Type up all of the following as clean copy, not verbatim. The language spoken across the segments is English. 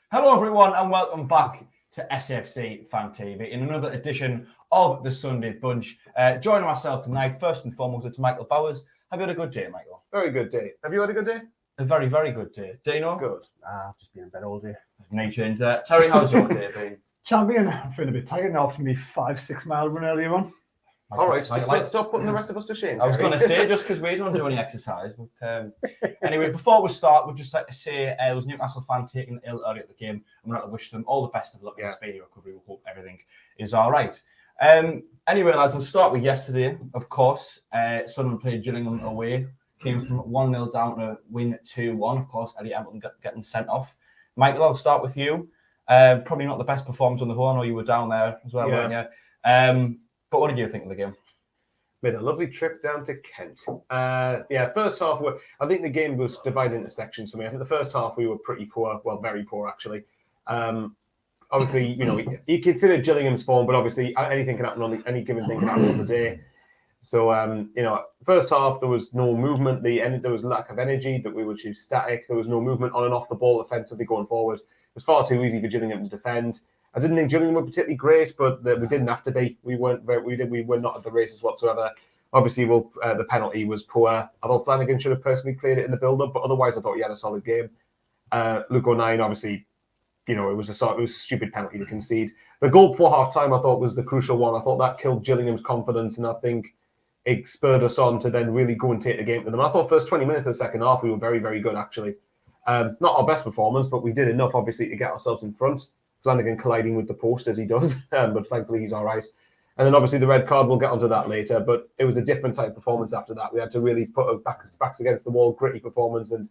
Hello everyone and welcome back to SAFC Fan TV in another edition of the Sunday Bunch. Joining myself tonight, first and foremost, it's Michael Bowers. Have you had a good day, Michael? Very good day. Have you had a good day? A very, very good day. Dino? Good. I've just been in bed all day. Nature. And Terry, how's your day been? Champion, I'm feeling a bit tired now from me 5-6 mile run earlier on. All right, stop putting the rest of us to shame. I was going to say, just because we don't do any exercise. But anyway, before we start, we'd just like to say it was Newcastle fan taken ill earlier at the game. And we'd like to wish them all the best of luck in the speedy recovery. We hope everything is all right. Anyway, lads, we'll start with yesterday, of course. Sunderland played Gillingham away. Came from 1-0 down to win 2-1. Of course, Eddie Hamilton getting sent off. Michael, I'll start with you. Probably not the best performance on the whole. I know you were down there as well, weren't you? But what did you think of the game? Made a lovely trip down to Kent. First half, I think the game was divided into sections for me. I think the first half we were pretty poor, well, very poor actually. Obviously, you consider Gillingham's form, but obviously anything can happen on any given thing can happen on the day. So, first half there was no movement. There was lack of energy. That we were too static. There was no movement on and off the ball offensively going forward. It was far too easy for Gillingham to defend. I didn't think Gillingham were particularly great, but we didn't have to be. We were not at the races whatsoever. Obviously, the penalty was poor. I thought Flanagan should have personally cleared it in the build-up, but otherwise, I thought he had a solid game. Luke O'Nien, obviously, it was a stupid penalty to concede. The goal before half-time, I thought was the crucial one. I thought that killed Gillingham's confidence, and I think it spurred us on to then really go and take the game to them. I thought first 20 minutes of the second half, we were very, very good, actually. Not our best performance, but we did enough, obviously, to get ourselves in front. Flanagan colliding with the post as he does, but thankfully he's all right. And then obviously the red card, we'll get onto that later, but it was a different type of performance after that. We had to really put our backs against the wall, gritty performance. And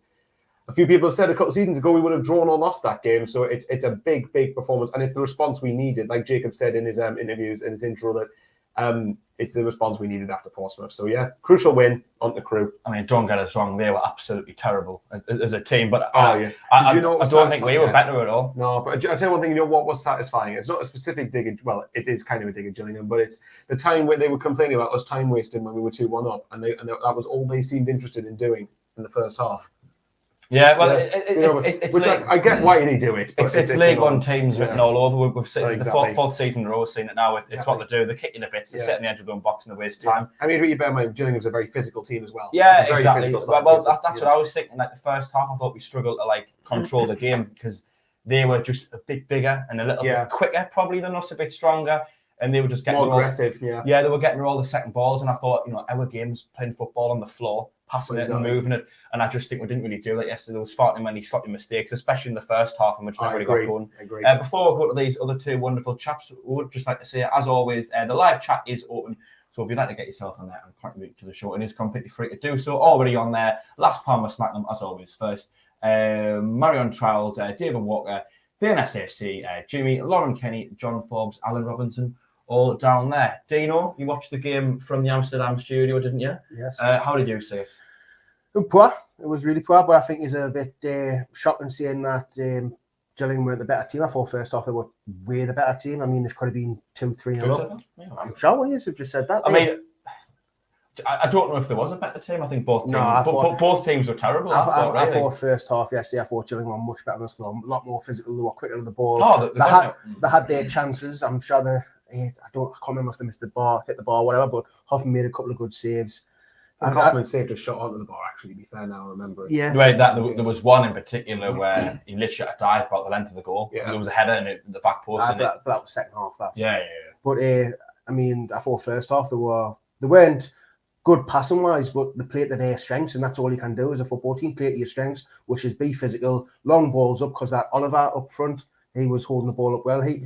a few people have said a couple of seasons ago we would have drawn or lost that game. So it's a big, big performance. And it's the response we needed, like Jacob said in his interviews, in his intro, that it's the response we needed after Portsmouth. So yeah, crucial win on the Crew. I mean, don't get us wrong, they were absolutely terrible as a team, but I don't think we were better at all. No, but I'll tell you one thing, what was satisfying? It's not a specific dig at, well, it is kind of a dig at Gillingham, but it's the time where they were complaining about us time wasting when we were 2-1 up, and that was all they seemed interested in doing in the first half. Yeah, well, I get why they do it. But it's League One teams written all over. We've seen exactly. the fourth season in a row, seen it now. It's what they do. They're kicking the bits. They sit in the edge of their own box and they waste time. I mean, you bear in mind, Gillingham's a very physical team as well. Yeah, exactly. Well, that's what I was thinking. Like the first half, I thought we struggled to control the game because they were just a bit bigger and a little bit quicker, probably than us, a bit stronger. And they were just getting more aggressive. Yeah, they were getting all the second balls, and I thought, our game's playing football on the floor, passing it and moving it, and I just think we didn't really do that yesterday. There was far too many sloppy mistakes, especially in the first half, in which never really got going. Before we go to these other two wonderful chaps, we would just like to say, as always, the live chat is open. So if you'd like to get yourself on there and contribute to the show, it is completely free to do so. Already on there, Last Palmer Smackdown, as always, first. Marion Trials, David Walker, Thane SFC, Jimmy, Lauren Kenny, John Forbes, Alan Robinson, all down there. Dino, you watched the game from the Amsterdam studio, didn't you? Yes. How did you see it? Poor. It was really poor, but I think it's a bit shocking seeing that Gillingham were the better team. I thought first off they were way the better team. I mean, there could have been 2-3 up. Yeah, I'm sure one of you have just said that. I mean, I don't know if there was a better team. I think both teams, both teams were terrible. I thought first half, I thought Gillingham were much better than us. A lot more physical. They were quicker to the ball. They had their chances. I'm sure I can't remember if they missed the bar, hit the bar, whatever, but Hoffman made a couple of good saves. Hoffman saved a shot onto the bar, actually, to be fair now, I remember it. Yeah. There was one in particular where he literally had a dive about the length of the goal. Yeah. There was a header in the back post. That was second half. Yeah. But, I mean, I thought first half they weren't good passing-wise, but they played to their strengths, and that's all you can do as a football team, play to your strengths, which is be physical, long balls up, because that Oliver up front, he was holding the ball up well. He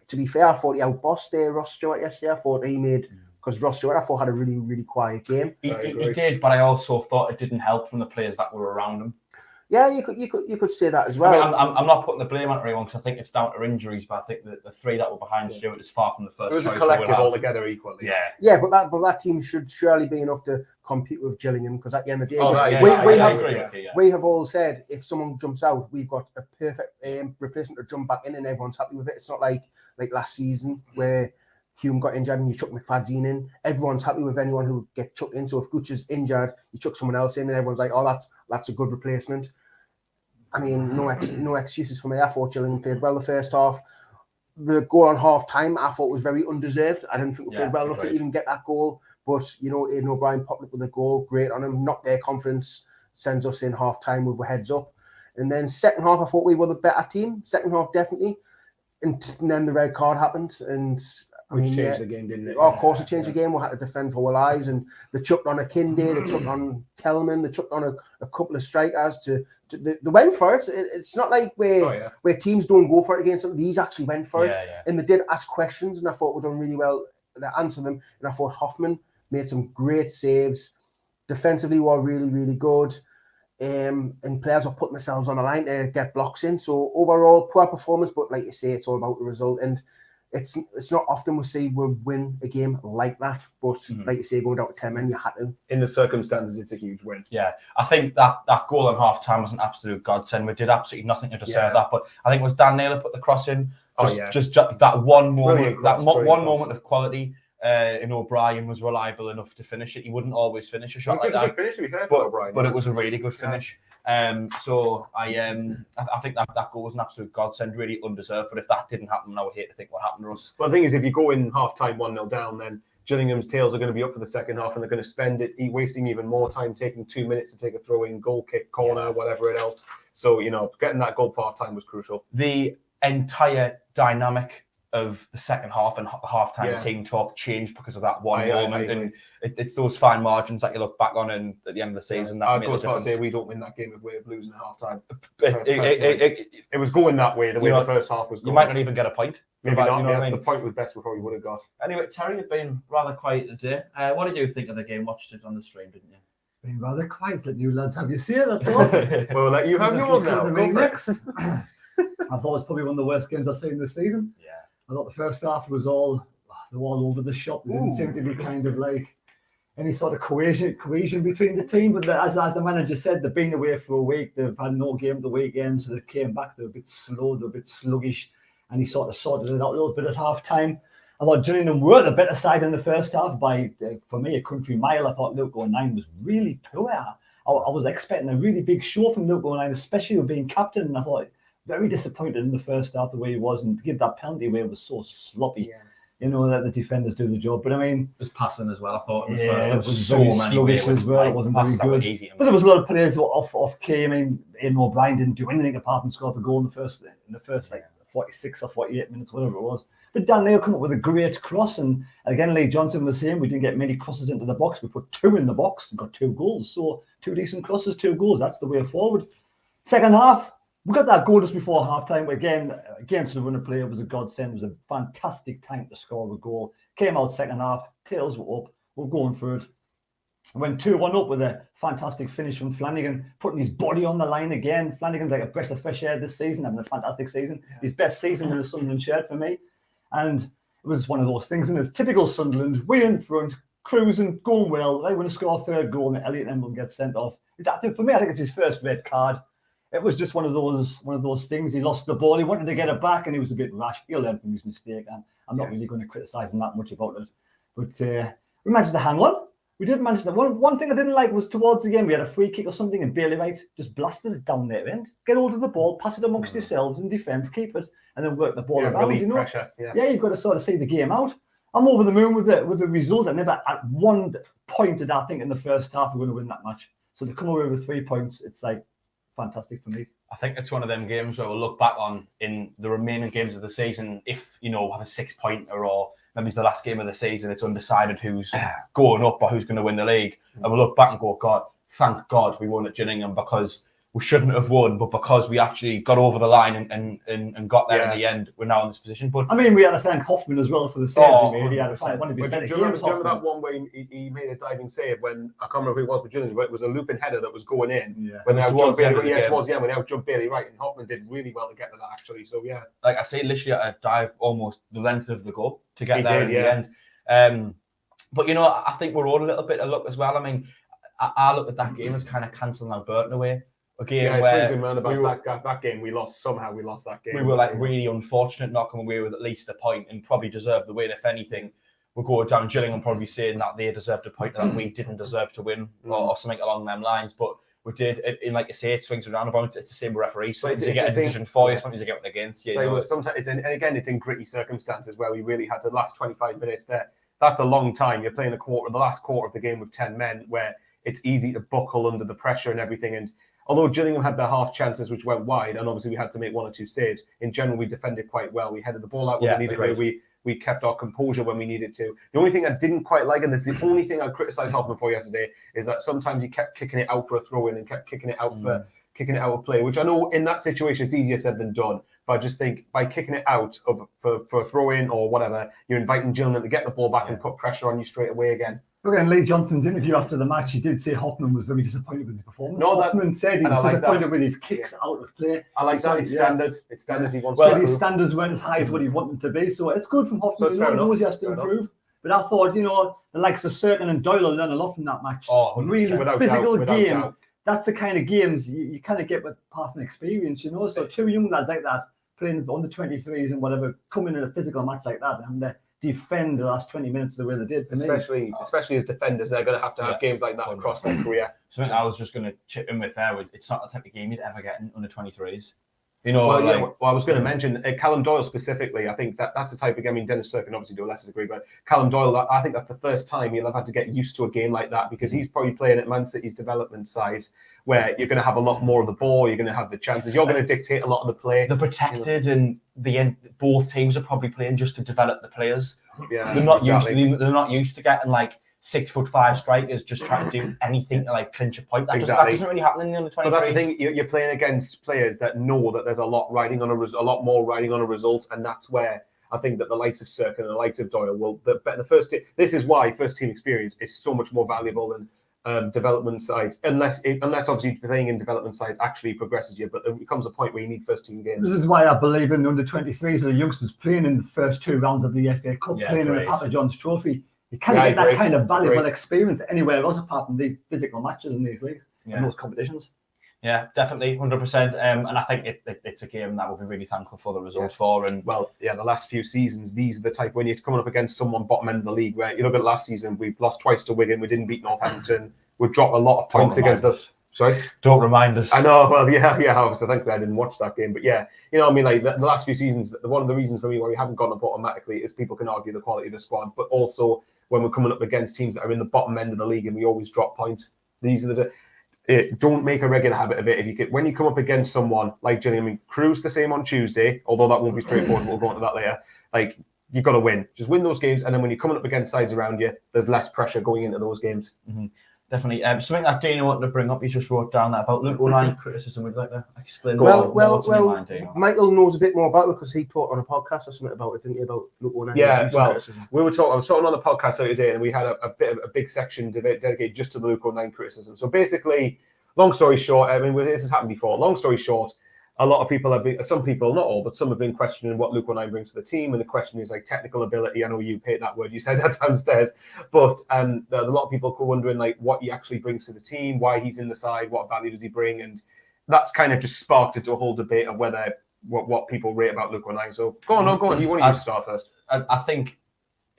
to be fair, I thought he outbossed Ross Stewart yesterday. I thought he made, because Ross Stewart, I thought, had a really, really quiet game. He did, but I also thought it didn't help from the players that were around him. Yeah, you could say that as well. I mean, I'm not putting the blame on anyone because I think it's down to injuries, but I think that the three that were behind Stewart is far from the first. It was a collective altogether equally. Yeah, but that team should surely be enough to compete with Gillingham, because at the end of the day, we have all said if someone jumps out, we've got a perfect replacement to jump back in, and everyone's happy with it. It's not like last season where Hume got injured and you chuck McFadzean in. Everyone's happy with anyone who get chucked in. So if Gooch is injured, you chuck someone else in, and everyone's like, "Oh, that's a good replacement." I mean, no excuses for me. I thought Gillingham played well the first half. The goal on half time I thought was very undeserved. I didn't think we played well enough to even get that goal. But, you know, Aidan O'Brien popped up with a goal. Great on him. Knocked their confidence. Sends us in half time with our heads up. And then second half, I thought we were the better team. Second half, definitely. And then the red card happened. And I mean, changed the game, didn't it? Of course, it changed the game. We had to defend for our lives. And they chucked on a Kinde, they chucked on Kelman, they chucked on a couple of strikers. They went for it. It's not like where teams don't go for it against them. These actually went for it. And they did ask questions, and I thought we'd done really well to answer them. And I thought Hoffman made some great saves. Defensively, we were really, really good. And players are putting themselves on the line to get blocks in. So overall, poor performance, but like you say, it's all about the result. And it's not often we see we win a game like that. But like you say, going down to 10 men, you had to. In the circumstances, it's a huge win. Yeah, I think that goal in half time was an absolute godsend. We did absolutely nothing to deserve that. But I think it was Dan Naylor put the cross in. Just that one moment, moment of quality. And O'Brien was reliable enough to finish it. He wouldn't always finish a shot like that. But it was a really good finish. So I think that goal was an absolute godsend, really undeserved. But if that didn't happen, I would hate to think what happened to us. Well, the thing is, if you go in half time 1-0 down, then Gillingham's tails are going to be up for the second half, and they're going to spend it wasting even more time, taking 2 minutes to take a throw in, goal kick, corner, whatever else. So, you know, getting that goal for half time was crucial. The entire dynamic of the second half and half-time team talk changed because of that one moment. And it's those fine margins that you look back on and at the end of the season. That I'd go as far as say we don't win that game if we're losing at half-time. It was going that way, the way the first half was going. You might not even get a point. Maybe not. You know what I mean? The point was best we probably would have got. Anyway, Terry, you've been rather quiet today. What did you think of the game? Watched it on the stream, didn't you? Been rather quiet, let you lads have you see it, that's all. Well, let you have yours now. Next. I thought it was probably one of the worst games I've seen this season. Yeah. I thought the first half was all over the shop. There didn't seem to be kind of like any sort of cohesion between the team. But as the manager said, they've been away for a week. They've had no game at the weekend, so they came back. They were a bit slow, they were a bit sluggish, and he sort of sorted it out a little bit at half time. I thought Gillingham were the better side in the first half by, for me, a country mile. I thought Luke O'Nien was really poor. I was expecting a really big show from Luke O'Nien, especially with being captain. And I thought, very disappointed in the first half the way he was, and to give that penalty away was so sloppy. Yeah. You know, that the defenders do the job. But I mean, it was passing as well. I thought it was so very sluggish as well. It wasn't very good. But there was a lot of players off key. I mean, Aidan O'Brien didn't do anything apart from score the goal in the first like 46 or 48 minutes, whatever it was. But Dan Neil come up with a great cross, and again, Lee Johnson was saying we didn't get many crosses into the box. We put 2 in the box and got 2 goals. So 2 decent crosses, 2 goals. That's the way forward. Second half. We got that goal just before half-time. Again, against the run of play, it was a godsend. It was a fantastic time to score the goal. Came out second half, tails were up. We're going for it. Went 2-1 up with a fantastic finish from Flanagan, putting his body on the line again. Flanagan's like a breath of fresh air this season, having a fantastic season. His best season in the Sunderland shirt for me. And it was one of those things, and it's typical Sunderland. We in front, cruising, going well. They want to score a third goal, and Elliot Emblen gets sent off. I think it's his first red card. It was just one of those things. He lost the ball. He wanted to get it back, and he was a bit rash. He'll learn from his mistake, and I'm not really going to criticise him that much about it. But we managed to hang on. We did manage to. One thing I didn't like was towards the game, we had a free kick or something, and Bailey Wright just blasted it down their end. Get hold of the ball, pass it amongst yourselves in defence, keep it, and then work the ball around. Relieve pressure. Yeah, you've got to sort of see the game out. I'm over the moon with the result. I never at one point did I think in the first half we're going to win that match. So to come away with 3 points, it's like fantastic for me. I think it's one of them games where we'll look back on in the remaining games of the season. If, you know, have a 6-pointer or maybe it's the last game of the season, it's undecided who's going up or who's going to win the league. And we'll look back and go, God, thank God we won at Gillingham, because we shouldn't have won, but because we actually got over the line and got there in the end, we're now in this position. But I mean, we had to thank Hoffman as well for the saves he made. He had one of his better games. Do you remember that one where he made a diving save when, I can't remember who it was with Gillingham, but it was a looping header that was going in. Yeah. When they towards the end, when they outjumped Bailey Wright, and Hoffman did really well to get to that, actually. So, yeah. Like I say, literally a dive almost the length of the goal to get there in the end. But, you know, I think we're all a little bit of luck as well. I mean, I look at that game as kind of cancelling out Burton away. That game we lost. Somehow we lost that game. We were like really unfortunate not coming away with at least a point, and probably deserved the win. If anything, we'll go down Gillingham probably saying that they deserved a point and that we didn't deserve to win or something along them lines. But we did, in like you say, it swings around about. It's the same referee. Sometimes you get a decision for you, sometimes you get one against you. Sometimes and again, it's in gritty circumstances where we really had the last 25 minutes there. That's a long time. You're playing the last quarter of the game with 10 men, where it's easy to buckle under the pressure and everything. And although Gillingham had their half chances, which went wide, and obviously we had to make 1 or 2 saves, in general, we defended quite well. We headed the ball out when we needed to. We kept our composure when we needed to. The only thing I didn't quite like, and this is the only thing I criticised Hoffman for yesterday, is that sometimes he kept kicking it out for a throw-in and kept kicking it out of play, which I know in that situation it's easier said than done. But I just think by kicking it out for a throw-in or whatever, you're inviting Gillingham to get the ball back and put pressure on you straight away again. Okay, and Lee Johnson's interview after the match, he did say Hoffman was very disappointed with his performance. Hoffman said he was disappointed with his kicks out of play. I like that. It's standard. It's standard. He wants to improve. His standards weren't as high as what he wanted to be. So it's good from Hoffman. So he knows he has to improve. But I thought, the likes of Cirkin and Doyle learned a lot from that match. Oh, really physical game. That's the kind of games you kind of get with part and experience, So 2 young lads like that, playing under 23s and whatever, coming in a physical match like that, and they're defend the last 20 minutes the way they did. Especially as defenders, they're going to have games like that across their career. Something I was just going to chip in with there was it's not the type of game you'd ever get in under 23s. I was going to mention Callum Doyle specifically. I think that's the type of game. I mean, Dennis Cirkin obviously to a lesser degree, but Callum Doyle, I think that's the first time he'll have had to get used to a game like that, because he's probably playing at Man City's development size, where you're going to have a lot more of the ball, you're going to have the chances, you're going to dictate a lot of the play. They're protected, and both teams are probably playing just to develop the players. Yeah, they're not used to getting like 6'5" strikers just trying to do anything to like clinch a point. That doesn't really happen in the under 23s. But that's the thing, you're playing against players that know that there's a lot more riding on a result, and that's where I think that the likes of Cirkin and the likes of Doyle this is why first team experience is so much more valuable than development sides, unless obviously playing in development sides actually progresses you. But there comes a point where you need first team games. This is why I believe in the under 23s of the youngsters playing in the first 2 rounds of the FA Cup, playing in the Papa John's Trophy. You can't get that kind of valuable experience anywhere else apart from these physical matches in these leagues and those competitions. Yeah, definitely, 100%. And I think it's a game that we'll be really thankful for the result for. And the last few seasons, these are the type when you're coming up against someone bottom end of the league. Where you look at last season, we've lost twice to Wigan, we didn't beat Northampton, we've dropped a lot of points against us. Sorry, don't remind us. I know. Well, so thankfully I didn't watch that game, but the last few seasons, one of the reasons for me why we haven't gone up automatically is people can argue the quality of the squad, but also when we're coming up against teams that are in the bottom end of the league and we always drop points. These are don't make a regular habit of it. When you come up against someone like Gillingham, I mean, Crewe's the same on Tuesday, although that won't be straightforward. We'll go into that later. Like, you've got to win. Just win those games, and then when you're coming up against sides around you, there's less pressure going into those games. Mm-hmm. Definitely. Something that Dana wanted to bring up, he just wrote down that about Luke O'Neill criticism. We'd like to explain. Well, Michael knows a bit more about it because he talked on a podcast or something about it, didn't he? About Luke O'Neill. Yeah, well, we were talking. I was talking on the podcast the other day, and we had a big section dedicated just to the Luke O'Neill criticism. So basically, long story short, I mean, this has happened before. Long story short, a lot of people some people, not all, but some have been questioning what Luke O'Neill brings to the team. And the question is like technical ability. I know you hate that word. You said that downstairs. But there's a lot of people wondering like what he actually brings to the team, why he's in the side, what value does he bring? And that's kind of just sparked into a whole debate of whether what people rate about Luke O'Neill. So go on. You want to start first? I think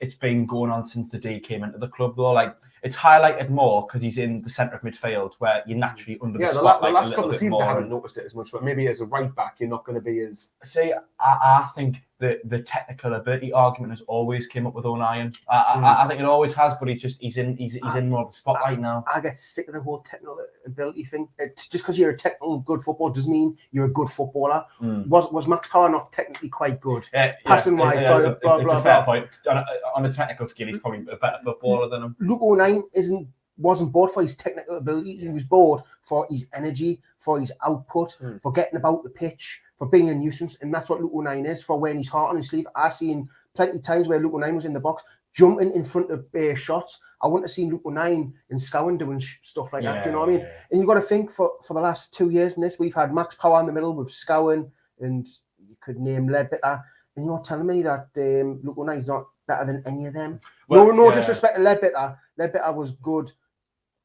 it's been going on since the day he came into the club, though. Like, it's highlighted more because he's in the centre of midfield, where you're naturally under the spotlight. The last couple of seasons I haven't noticed it as much, but maybe as a right back, you're not going to be as. See, I think the technical ability argument has always came up with O'Neill. I think it always has, but he's in more of the spotlight now. I get sick of the whole technical ability thing. Just because you're a technical good footballer doesn't mean you're a good footballer. Was Max Power not technically quite good? Passing wise, it's a fair point. On a technical skill, he's probably a better footballer than him. Luke O'Neill wasn't bought for his technical ability. He was bought for his energy, for his output, for getting about the pitch, for being a nuisance, and that's what Luke O'Neill is, for wearing his heart on his sleeve. I've seen plenty of times where Luke O'Neill was in the box, jumping in front of shots. I wouldn't have seen Luke O'Neill in Scowen doing stuff like that. Do you know what I mean? And you've got to think for the last 2 years in this, we've had Max Power in the middle with Scowen, and you could name Ledbetter, and you're telling me that Luke O'Neill's not better than any of them. Well, no disrespect to Ledbetter. Ledbetter was good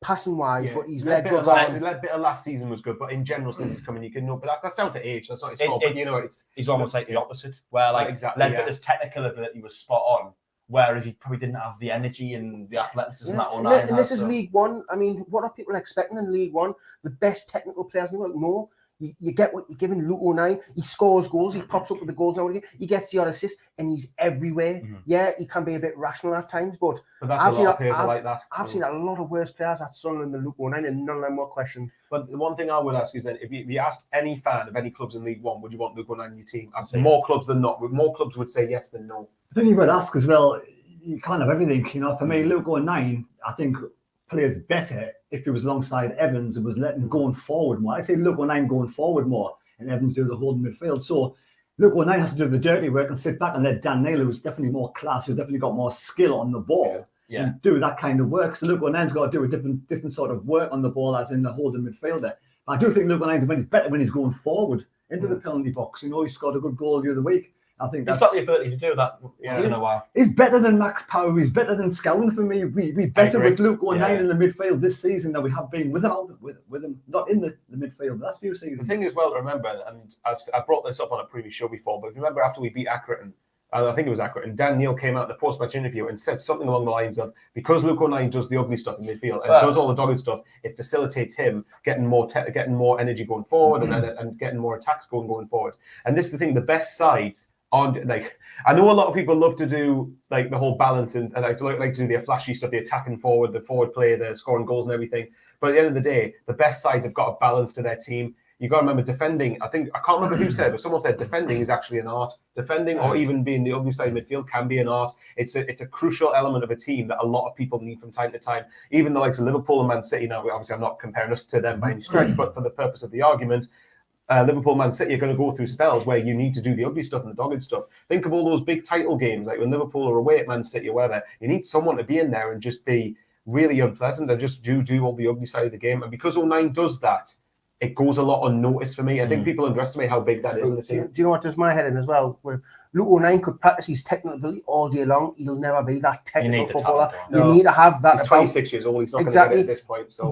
passing wise, but his legs were gone. Ledbetter last season was good, but in general, since he's coming, you can know. But that's down to age. That's not his fault. But he's almost like the opposite, where like Ledbetter's technical ability was spot on, whereas he probably didn't have the energy and the athleticism that all and this is League One. I mean, what are people expecting in League One? The best technical players in the world? No. You get what you're giving Luke O'Nien. He scores goals. He pops up with the goals now and again. He gets the odd assist, and he's everywhere. Yeah, he can be a bit rational at times, but that's a lot of players are like that. I've seen a lot of worse players at Sunderland than Luke O'Nien, and none of them were questioned. But the one thing I would ask is that if you asked any fan of any clubs in League One, would you want Luke O'Nien in your team? I'd say more clubs than not. More clubs would say yes than no. I think you would ask as well. You can't have everything, you know. For me, Luke O'Nien, I think players better if he was alongside Evans and was letting him going forward more. I say Luke O'Nien going forward more, and Evans do the holding midfield. So Luke O'Nien has to do the dirty work and sit back and let Dan Naylor, who's definitely more class, who's definitely got more skill on the ball, and do that kind of work. So Luke O'Nien's got to do a different sort of work on the ball as in the holding midfielder. But I do think Luke O'Nien's better when he's going forward into the penalty box. You know, he scored a good goal the other week. I think he's got the ability to do that once in a while. He's better than Max Power. He's better than Scowen for me. We better with Luke O'Nien in the midfield this season than we have been with him not in the midfield the last few seasons. The thing is, well, to remember, and I brought this up on a previous show before, but remember after we beat Accrington, I think it was Accrington, Dan Neil came out in the post-match interview and said something along the lines of, because Luke O'Nien does the ugly stuff in midfield and does all the dogged stuff, it facilitates him getting more energy going forward and getting more attacks going forward. And this is the thing, the best sides I know a lot of people love to do like the whole balance and like to do the flashy stuff, the attacking forward, the forward play, the scoring goals and everything. But at the end of the day, the best sides have got a balance to their team. You got to remember defending. I can't remember who said, but someone said defending is actually an art. Defending, or even being the ugly side of midfield, can be an art. It's a crucial element of a team that a lot of people need from time to time. Even the likes of Liverpool and Man City. Now, obviously, I'm not comparing us to them by any stretch, but for the purpose of the argument, Liverpool, Man City are going to go through spells where you need to do the ugly stuff and the dogged stuff. Think of all those big title games, like when Liverpool are away at Man City or whatever. You need someone to be in there and just be really unpleasant and just do all the ugly side of the game. And because O'Nien does that, it goes a lot unnoticed for me. I think people underestimate how big that is in the team. Do you know what does my head in as well? Where Luke O'Nien could practice his technical ability all day long. He'll never be that technical footballer. You need to have that. He's 26 years old. He's not going to get it at this point. So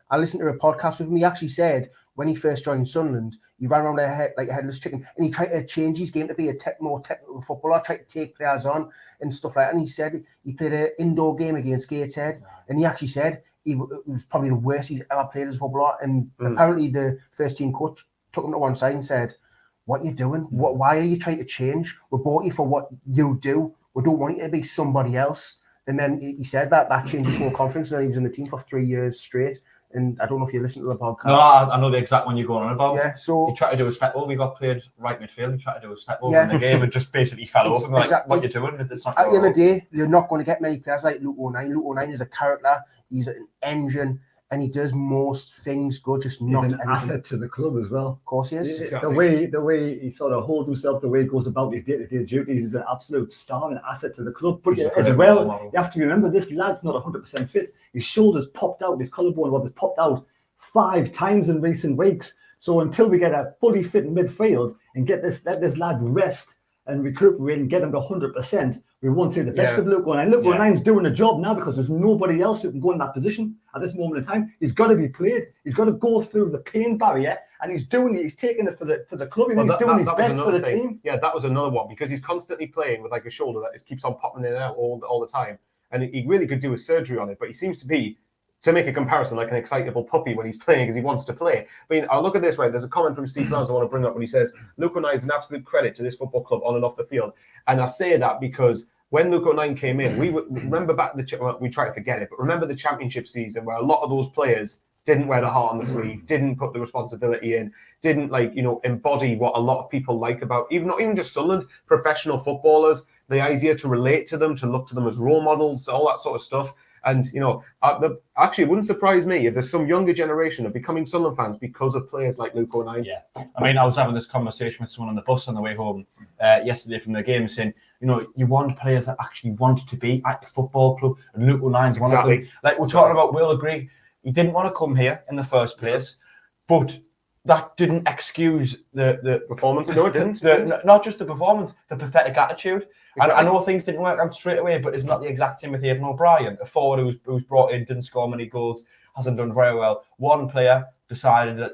I listened to a podcast with him. He actually said when he first joined Sunderland, he ran around like a headless chicken, and he tried to change his game to be a more technical footballer, tried to take players on and stuff like that. And he said he played an indoor game against Gateshead, and he actually said it was probably the worst he's ever played as a footballer. And apparently the first team coach took him to one side and said, "What are you doing? Why are you trying to change? We bought you for what you do. We don't want you to be somebody else." And then he said that changed his whole confidence, and then he was in the team for 3 years straight. And I don't know if you listen to the podcast. No, I know the exact one you're going on about. Yeah, so he tried to do a step over. He got played right midfield. He tried to do a step over in the game and just basically fell over. Like, what you're doing? It's not. At the end of the day, you're not going to get many players like Luke O'Nien. Luke O'Nien is a character. He's an engine, and he does most things good. Just he's not an asset to the club as well. Of course, he is. Exactly. The way he sort of holds himself, the way he goes about his day-to-day duties, is an absolute star and asset to the club. But as well, you have to remember this lad's not 100% fit. His shoulders popped out. His collarbone was popped out 5 times in recent weeks. So until we get a fully fit midfield and let this lad rest and recuperate and get him to 100%, we won't see the best of Luke O'Nien. Luke O'Nien's doing a job now because there's nobody else who can go in that position at this moment in time. He's got to be played. He's got to go through the pain barrier, and he's taking it for the club. And he's doing his best for the team. Yeah, that was another one because he's constantly playing with like a shoulder that keeps on popping in and out all the time, and he really could do a surgery on it. But he seems to be, to make a comparison, like an excitable puppy when he's playing because he wants to play. I mean, I'll look at this, right? There's a comment from Steve Flowers I want to bring up when he says, Luke O'Nien is an absolute credit to this football club on and off the field. And I say that because when Luke O'Nien came in, we remember back we try to forget it, but remember the championship season where a lot of those players didn't wear the heart on the sleeve, didn't put the responsibility in, didn't embody what a lot of people like about, not even just Sunderland, professional footballers, the idea to relate to them, to look to them as role models, all that sort of stuff. And, actually, it wouldn't surprise me if there's some younger generation of becoming Sunderland fans because of players like Luke O'Nien. Yeah. I mean, I was having this conversation with someone on the bus on the way home yesterday from the game saying, you want players that actually want to be at the football club. And Luke O'Nien's one of them. Like we're talking about, we'll agree, he didn't want to come here in the first place, but that didn't excuse the performance. No, it didn't. Not just the performance, the pathetic attitude. Exactly. I know things didn't work out straight away, but it's not the exact same with Aidan O'Brien, a forward who's brought in, didn't score many goals, hasn't done very well. One player decided that,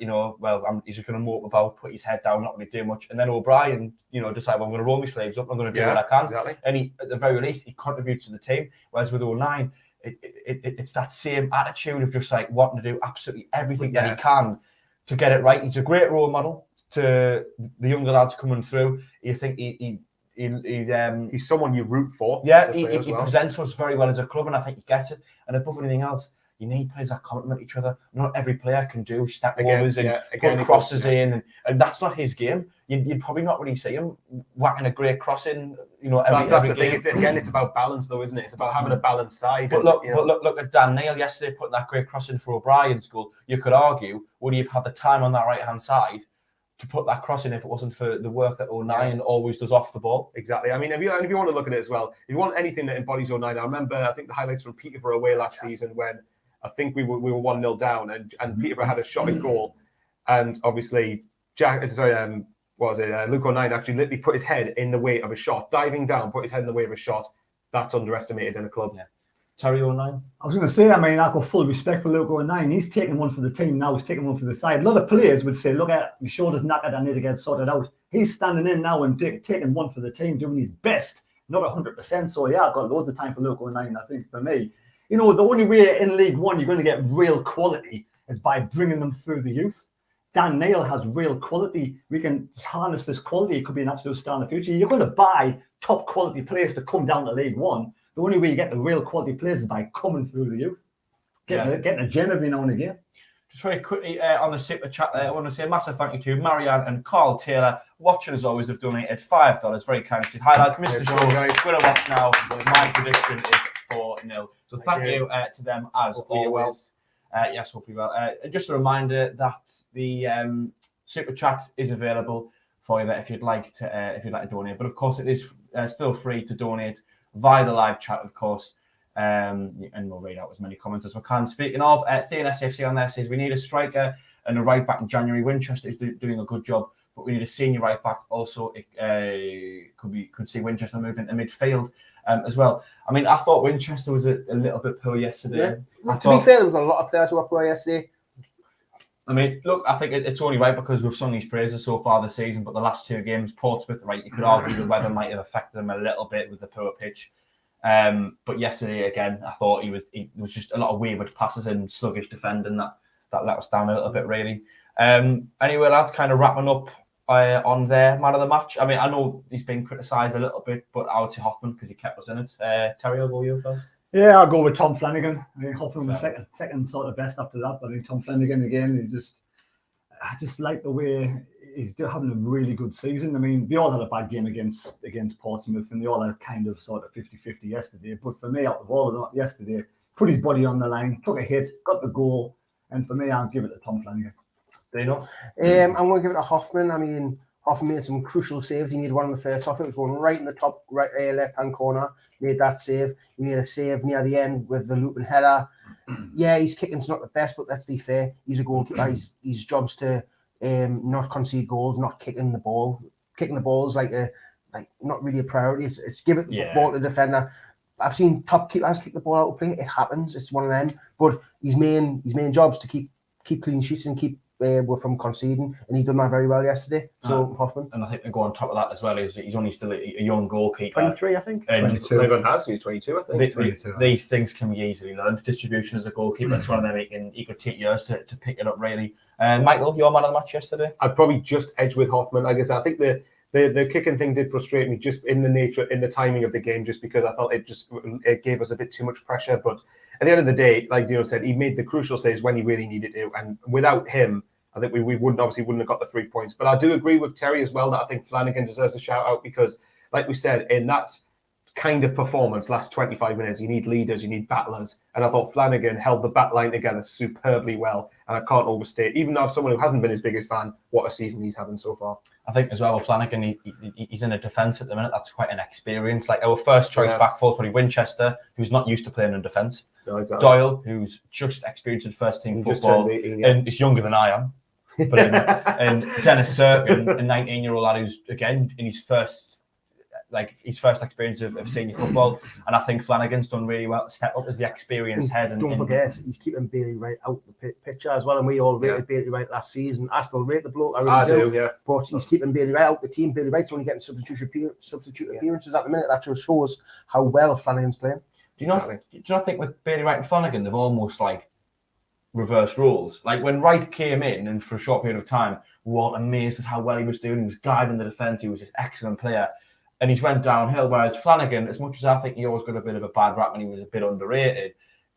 he's just going to mope about, put his head down, not really do much. And then O'Brien, decided, well, I'm going to roll my sleeves up, I'm going to do what I can. Exactly. And he, at the very least, he contributes to the team. Whereas with 09, it's that same attitude of just like wanting to do absolutely everything that he can to get it right. He's a great role model to the younger lads coming through. You think he's someone you root for. Yeah, he presents us very well as a club, and I think he gets it. And above anything else, you need players that complement each other. Not every player can do step overs and put crosses in, and that's not his game. You'd probably not really see him whacking a great cross in, every game. It's about balance, though, isn't it? It's about having a balanced side. But look at Dan Neil yesterday putting that great cross in for O'Brien's goal. You could argue, would he have had the time on that right-hand side to put that cross in if it wasn't for the work that 09 always does off the ball? Exactly. I mean, if you want to look at it as well, if you want anything that embodies 09, I remember, I think the highlights from Peterborough away last season when I think we were 1-0 down and Peterborough had a shot at goal, and obviously Luke 09 actually literally put his head in the way of a shot, diving down, put his head in the way of a shot. That's underestimated in a club. Yeah. Terry 09? I was going to say, I mean, I've got full respect for Luke 09. He's taking one for the team now. He's taking one for the side. A lot of players would say, look at my shoulders knackered, I need to get sorted out. He's standing in now and taking one for the team, doing his best. Not 100%. So, yeah, I've got loads of time for Luke 09, I think, for me. The only way in League One you're going to get real quality is by bringing them through the youth. Dan Neil has real quality. We can harness this quality. It could be an absolute star in the future. You're going to buy top quality players to come down to League One. The only way you get the real quality players is by coming through the youth. Getting a gem every now and again. Just very quickly on the super chat there, I want to say a massive thank you to Marianne and Carl Taylor. Watching as always have donated $5. Very kind. Hi lads, missed the show. Guys, going to watch now. My prediction is 4-0. So thank you to them as always. Yes, hopefully well. Just a reminder that the super chat is available for you there if you'd like to donate. But of course, it is still free to donate via the live chat, of course. And we'll read out as many comments as we can. Speaking of, Thean SAFC on there says we need a striker and a right back in January. Winchester is doing a good job, but we need a senior right back. Also, it could see Winchester move into midfield as well. I mean, I thought Winchester was a little bit poor yesterday. Yeah. To be fair, there was a lot of players who were poor yesterday. I mean, look, I think it's only right because we've sung these praises so far this season, but the last two games, Portsmouth, right, you could argue the weather might have affected them a little bit with the poor pitch. But yesterday, again, I thought he was just a lot of wayward passes and sluggish defending that let us down a little bit, really. Anyway, lads, kind of wrapping up on their man of the match. I mean, I know he's been criticised a little bit, but I would say Hoffman because he kept us in it. Terry, I'll go you first. Yeah, I'll go with Tom Flanagan. I think Hoffman was second sort of best after that. But I think Tom Flanagan again I just like the way he's having a really good season. I mean, they all had a bad game against Portsmouth, and they all had kind of sort of 50-50 yesterday. But for me, out of all of that yesterday, put his body on the line, took a hit, got the goal, and for me, I'll give it to Tom Flanagan. Dino? I'm going to give it to Hoffman. I mean, Hoffman made some crucial saves. He made one in the first half. It was one right in the top right left-hand corner. Made that save. He made a save near the end with the looping header. Yeah, his kicking's not the best, but let's be fair. He's a goalkeeper. His job's to not concede goals, not kicking the ball. Kicking the ball is like not really a priority. It's give it the ball to the defender. I've seen top keepers kick the ball out of play. It happens. It's one of them. But his main job's to keep clean sheets and keep from conceding, and he done that very well yesterday. So Hoffman. And I think to go on top of that as well is he's only still a young goalkeeper. 23, I think. 22. Everyone has. He's 22, I think. These things can be easily learned. Distribution as a goalkeeper, it's one of them he could take years to pick it up, really. Michael, your man of the match yesterday? I'd probably just edge with Hoffman. Like I said, I think the kicking thing did frustrate me just in the timing of the game, just because I felt it gave us a bit too much pressure. But at the end of the day, like Dino said, he made the crucial saves when he really needed to, and without him, I think we wouldn't have got the 3 points. But I do agree with Terry as well that I think Flanagan deserves a shout out because, like we said, in that kind of performance, last 25 minutes, you need leaders, you need battlers. And I thought Flanagan held the back line together superbly well. And I can't overstate, even though someone who hasn't been his biggest fan, what a season he's having so far. I think as well with Flanagan, he's in a defence at the minute. That's quite an experience. Like our first choice back four, probably Winchester, who's not used to playing in defence. No, exactly. Doyle, who's just experienced in first team football, and is younger than I am. But and Dennis Sirkin, a 19-year-old lad who's again in his first like his first experience of senior football, and I think Flanagan's done really well to step up as the experienced head. And don't forget, he's keeping Bailey Wright out the picture as well, and we all rated Bailey Wright last season. I still rate the bloke, I really do. But he's keeping Bailey Wright out the team. Bailey Wright's only getting substitute appearances at the minute. That just shows how well Flanagan's playing. Do you not think with Bailey Wright and Flanagan, they've almost like reversed roles? Like when Wright came in, and for a short period of time, we were all amazed at how well he was doing. He was guiding the defence. He was this excellent player. And he's went downhill, whereas Flanagan, as much as I think he always got a bit of a bad rap when he was a bit underrated,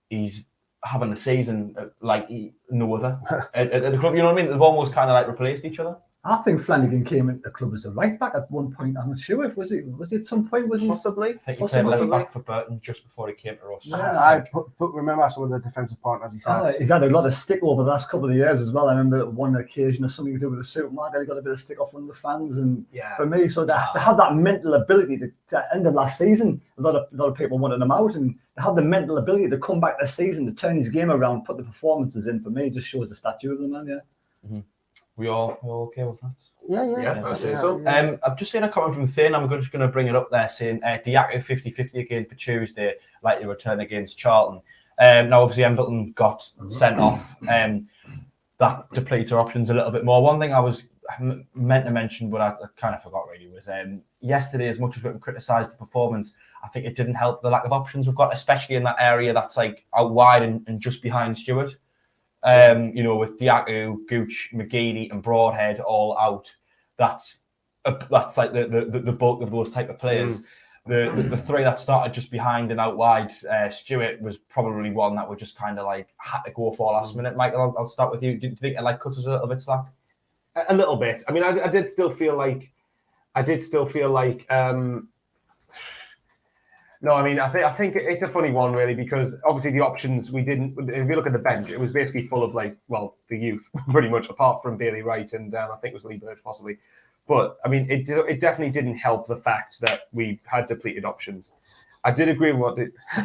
he's having a season like no other at the club. You know what I mean? They've almost kind of like replaced each other. I think Flanagan came into the club as a right back at one point. I'm not sure if was it at some point, was he? Possibly. I think he played left back for Burton just before he came to us. Yeah, remember some of the defensive partners he's had. He's had a lot of stick over the last couple of years as well. I remember one occasion or something to do with the supermarket, he got a bit of stick off one of the fans, and for me, so to have that mental ability to end of last season, a lot of people wanted him out, and to have the mental ability to come back this season, to turn his game around, put the performances in, for me, just shows the stature of the man. Mm-hmm. We all okay with that? Yeah, I'd say so. I've just seen a comment from Thin. I'm just going to bring it up there, saying Diaco 50-50 again for Tuesday, likely return against Charlton. Now, obviously, Embleton got sent off. That depletes our options a little bit more. One thing I was meant to mention, but I kind of forgot really, was yesterday, as much as we can criticise the performance, I think it didn't help the lack of options we've got, especially in that area that's like out wide and just behind Stewart. You know, with Diaco, Gooch, McGeady, and Broadhead all out, that's like the bulk of those type of players. The three that started just behind and out wide, Stewart was probably one that we just kind of like had to go for last minute. Michael, I'll start with you. Do you think it like cut us a little bit slack? A little bit. I mean, I did still feel like. No, I mean, I think it's a funny one, really, because obviously the options we didn't. If you look at the bench, it was basically full of like, well, the youth, pretty much, apart from Bailey Wright and I think it was Lee Birch possibly. But I mean, it definitely didn't help the fact that we had depleted options. I did agree with what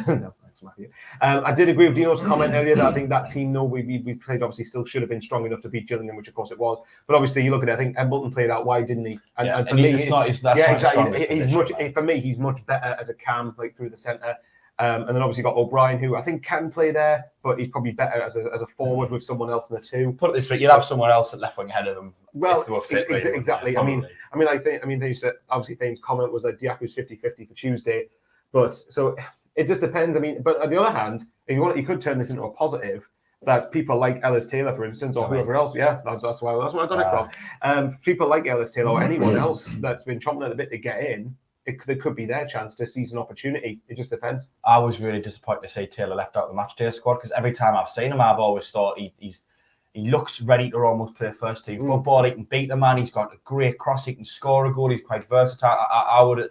no, that's Matthew. I did agree with Dino's comment earlier that I think that team, we played obviously still should have been strong enough to beat Gillingham, which of course it was. But obviously, you look at it, I think Embleton played out wide, didn't he? And for me, he's much better as a cam, like through the centre. And then obviously got O'Brien, who I think can play there, but he's probably better as a forward with someone else in the two. Put it this way, you'd have someone else at left wing ahead of them. Well, if they were fit, exactly. I mean, they said obviously Thane's comment was that Diaco's 50-50 for Tuesday, but so it just depends. I mean, but on the other hand, if you want, you could turn this into a positive. That people like Ellis Taylor, for instance, or whoever else, that's where I got it from. People like Ellis Taylor or anyone else that's been chomping at the bit to get in. There could be their chance to seize an opportunity. It just depends. I was really disappointed to see Taylor left out the match day squad, because every time I've seen him, I've always thought he looks ready to almost play first team football. He can beat the man. He's got a great cross. He can score a goal. He's quite versatile.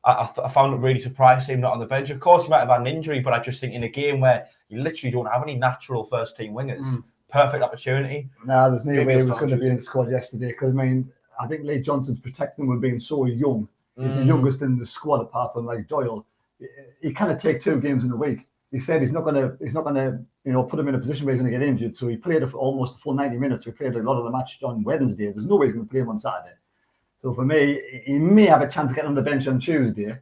I found it really surprising him not on the bench. Of course, he might have had an injury, but I just think in a game where you literally don't have any natural first team wingers, perfect opportunity. No, there's no way he was going to be in the squad yesterday, because I mean, I think Lee Johnson's protecting him with being so young. He's the youngest in the squad apart from like Doyle. He kind of take 2 games in a week. He said he's not gonna put him in a position where he's gonna get injured. So he played almost a full 90 minutes. We played a lot of the match on Wednesday. There's no way he's gonna play him on Saturday. So for me, he may have a chance to get on the bench on Tuesday,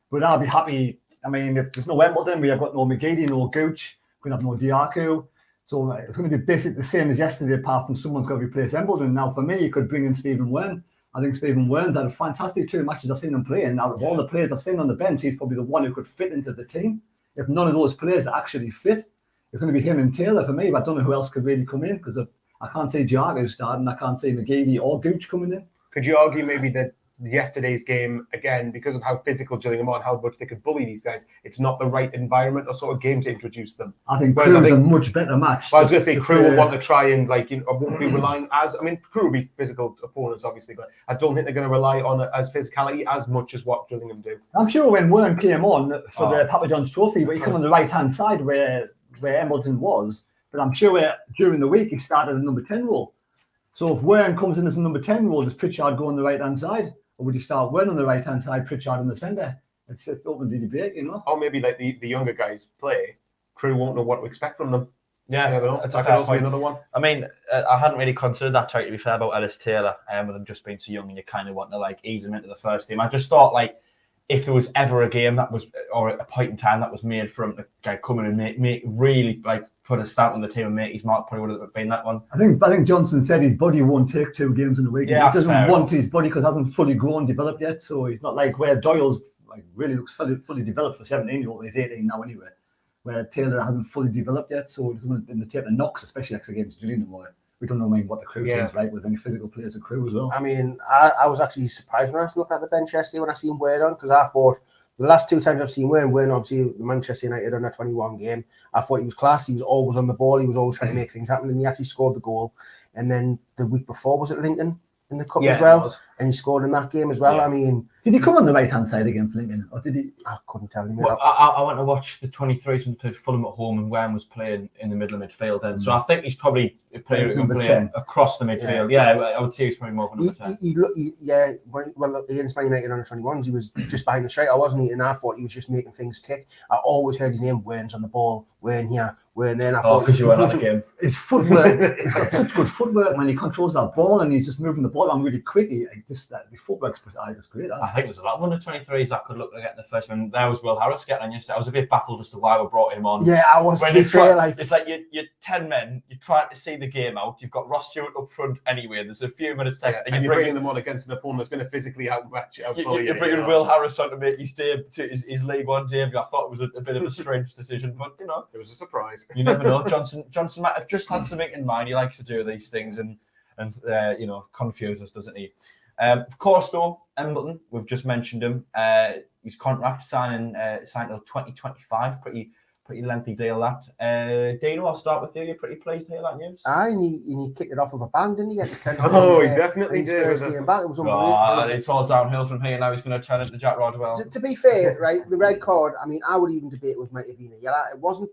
but I'll be happy. I mean, if there's no Embleton, we have got no McGeady, no Gooch, we have no Diaco. So it's going to be basically the same as yesterday, apart from someone's got to replace Embleton. Now, for me, you could bring in Stephen Wern. I think Stephen Wern's had a fantastic 2 matches I've seen him play. And out of all the players I've seen on the bench, he's probably the one who could fit into the team. If none of those players are actually fit, it's going to be him and Taylor for me. But I don't know who else could really come in, because I can't see Diaco starting. I can't see McGeady or Gooch coming in. Could you argue maybe that yesterday's game, again, because of how physical Gillingham are and how much they could bully these guys, it's not the right environment or sort of game to introduce them? I think Crewe's a much better match. Well, I was going to say Crewe will want to try and won't be relying Crewe will be physical opponents, obviously, but I don't think they're going to rely on it as physicality as much as what Gillingham do. I'm sure when Wern came on for the Papa John's Trophy, but he came on the right-hand side where Embleton was, but I'm sure during the week he started a number 10 role. So if Wern comes in as a number 10 role, does Pritchard go on the right-hand side? Or would you start Wern on the right-hand side, Pritchard in the centre? It's open to debate, Or maybe like the younger guys play, Crewe won't know what to expect from them. Yeah, never know. That could also be another one. I mean, I hadn't really considered that, to be fair, about Ellis Taylor, with him just being too young and you kind of want to like ease him into the first team. I just thought like if there was ever a game that was, or a point in time that was made for him to come in and make really like put a stamp on the team and make his mark, probably would have been that one. I think Johnson said his body won't take 2 games in a week. Yeah, he doesn't want his body because it hasn't fully grown, developed yet. So he's not like where Doyle's like really looks fully developed for 17-year-old. He's 18 now anyway. Where Taylor hasn't fully developed yet, so he's going to in the tape and knocks, especially against Gillingham. We don't know what the crew team's like with any physical players, the crew as well. I mean, I was actually surprised when I looked at the bench yesterday when I seen Wade on, because I thought the last 2 times I've seen Wayne, obviously the Manchester United under 21 game, I thought he was class. He was always on the ball. He was always trying to make things happen, and he actually scored the goal. And then the week before, was it Lincoln in the cup as well? And he scored in that game as well. I mean, did he come on the right-hand side against Lincoln, or did he? I couldn't tell you. Well, I went to watch the 23s when they played Fulham at home, and Wayne was playing in the middle of midfield then. So I think he's probably playing across the midfield. Yeah, I would say he's probably more of a number 10. Well, against Man United under 21s, he was just behind the striker, wasn't he? And I thought he was just making things tick. I always heard his name, Wayne's on the ball, Wayne here, Wayne there. Because you weren't at the game. His footwork, he's got such good footwork when he controls that ball and he's just moving the ball around really quickly. The footwork's great. I think it was a lot of under 23s that could look like getting the first one. There was Will Harris getting on yesterday. I was a bit baffled as to why we brought him on. Yeah, I was. To be fair, it's like you're 10 men. You're trying to see the game out. You've got Ross Stewart up front anyway. There's a few minutes left, and you're bringing them on against an opponent that's going to physically outmatch. You're bringing Will Harris on to make his League One debut. I thought it was a bit of a strange decision, but it was a surprise. You never know. Johnson might have just had something in mind. He likes to do these things and confuse us, doesn't he? Of course, though, Embleton, we've just mentioned him. His contract signed till 2025. Pretty lengthy deal that. Dino, I'll start with you. You're pretty pleased to hear that news. And he kicked it off with a bang, didn't he? At the centre. He definitely did. First game back, it was unbelievable. It's all downhill from here. Now he's going to turn into Jack Rodwell. To be fair, right, the red card, I mean, I would even debate it might have been a yellow. It wasn't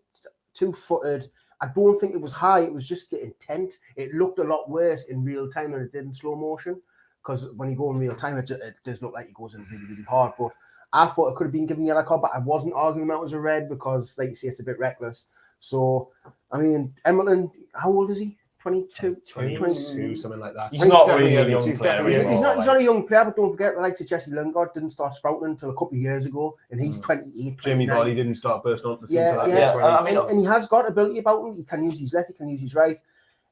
two-footed. I don't think it was high. It was just the intent. It looked a lot worse in real time than it did in slow motion. Because when you go in real time, it does look like it goes in really, really hard. But I thought it could have been given a yellow card, but I wasn't arguing that was a red because, like you say, it's a bit reckless. So, I mean, Embleton, how old is he? 22, something like that. He's not really a young player. He's not a young player, but don't forget the likes of Jesse Lingard didn't start sprouting until a couple of years ago, and he's 28. Jamie Vardy didn't start bursting onto the scene until and he has got ability about him. He can use his left, he can use his right.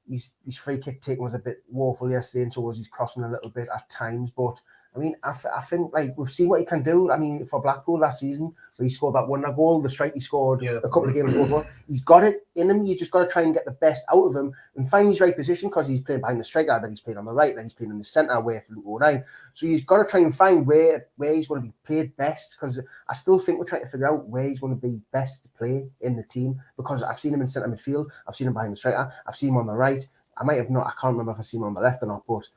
His free kick taking was a bit woeful yesterday, and so was his crossing a little bit at times. But I mean, I think like we've seen what he can do. I mean, for Blackpool last season, where he scored that one goal, the strike he scored a couple of games ago. He's got it in him. You just got to try and get the best out of him and find his right position because he's playing behind the striker, then he's playing on the right, then he's playing in the centre where for Luke O'Neill. So he's got to try and find where he's going to be played best, because I still think we're trying to figure out where he's going to be best to play in the team, because I've seen him in centre midfield, I've seen him behind the striker, I've seen him on the right. I might have not, I can't remember if I've seen him on the left or not, but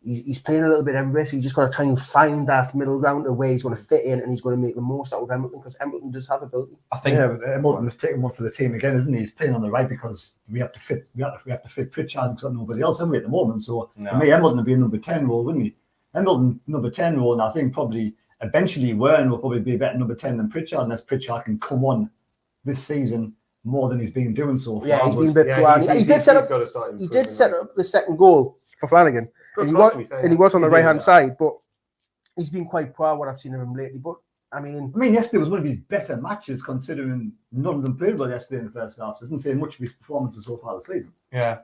he's playing a little bit everywhere, so you just got to try and find that middle ground of where he's going to fit in, and he's going to make the most out of Embleton, because Embleton does have ability. I think Embleton is taking one for the team again, isn't he? He's playing on the right because we have to fit Pritchard and nobody else, haven't we, at the moment? So for me, Embleton would be a number 10 role, wouldn't he? Embleton number 10 role, and I think probably eventually Wern will probably be a better number 10 than Pritchard, unless Pritchard can come on this season more than he's been doing so far. Yeah, he's been a bit poor. He did set up the second goal for Flanagan. And he was on the right-hand side, but he's been quite poor what I've seen of him lately. But I mean, yesterday was one of his better matches, considering none of them played well yesterday in the first half. So it doesn't say much of his performances so far this season. Yeah.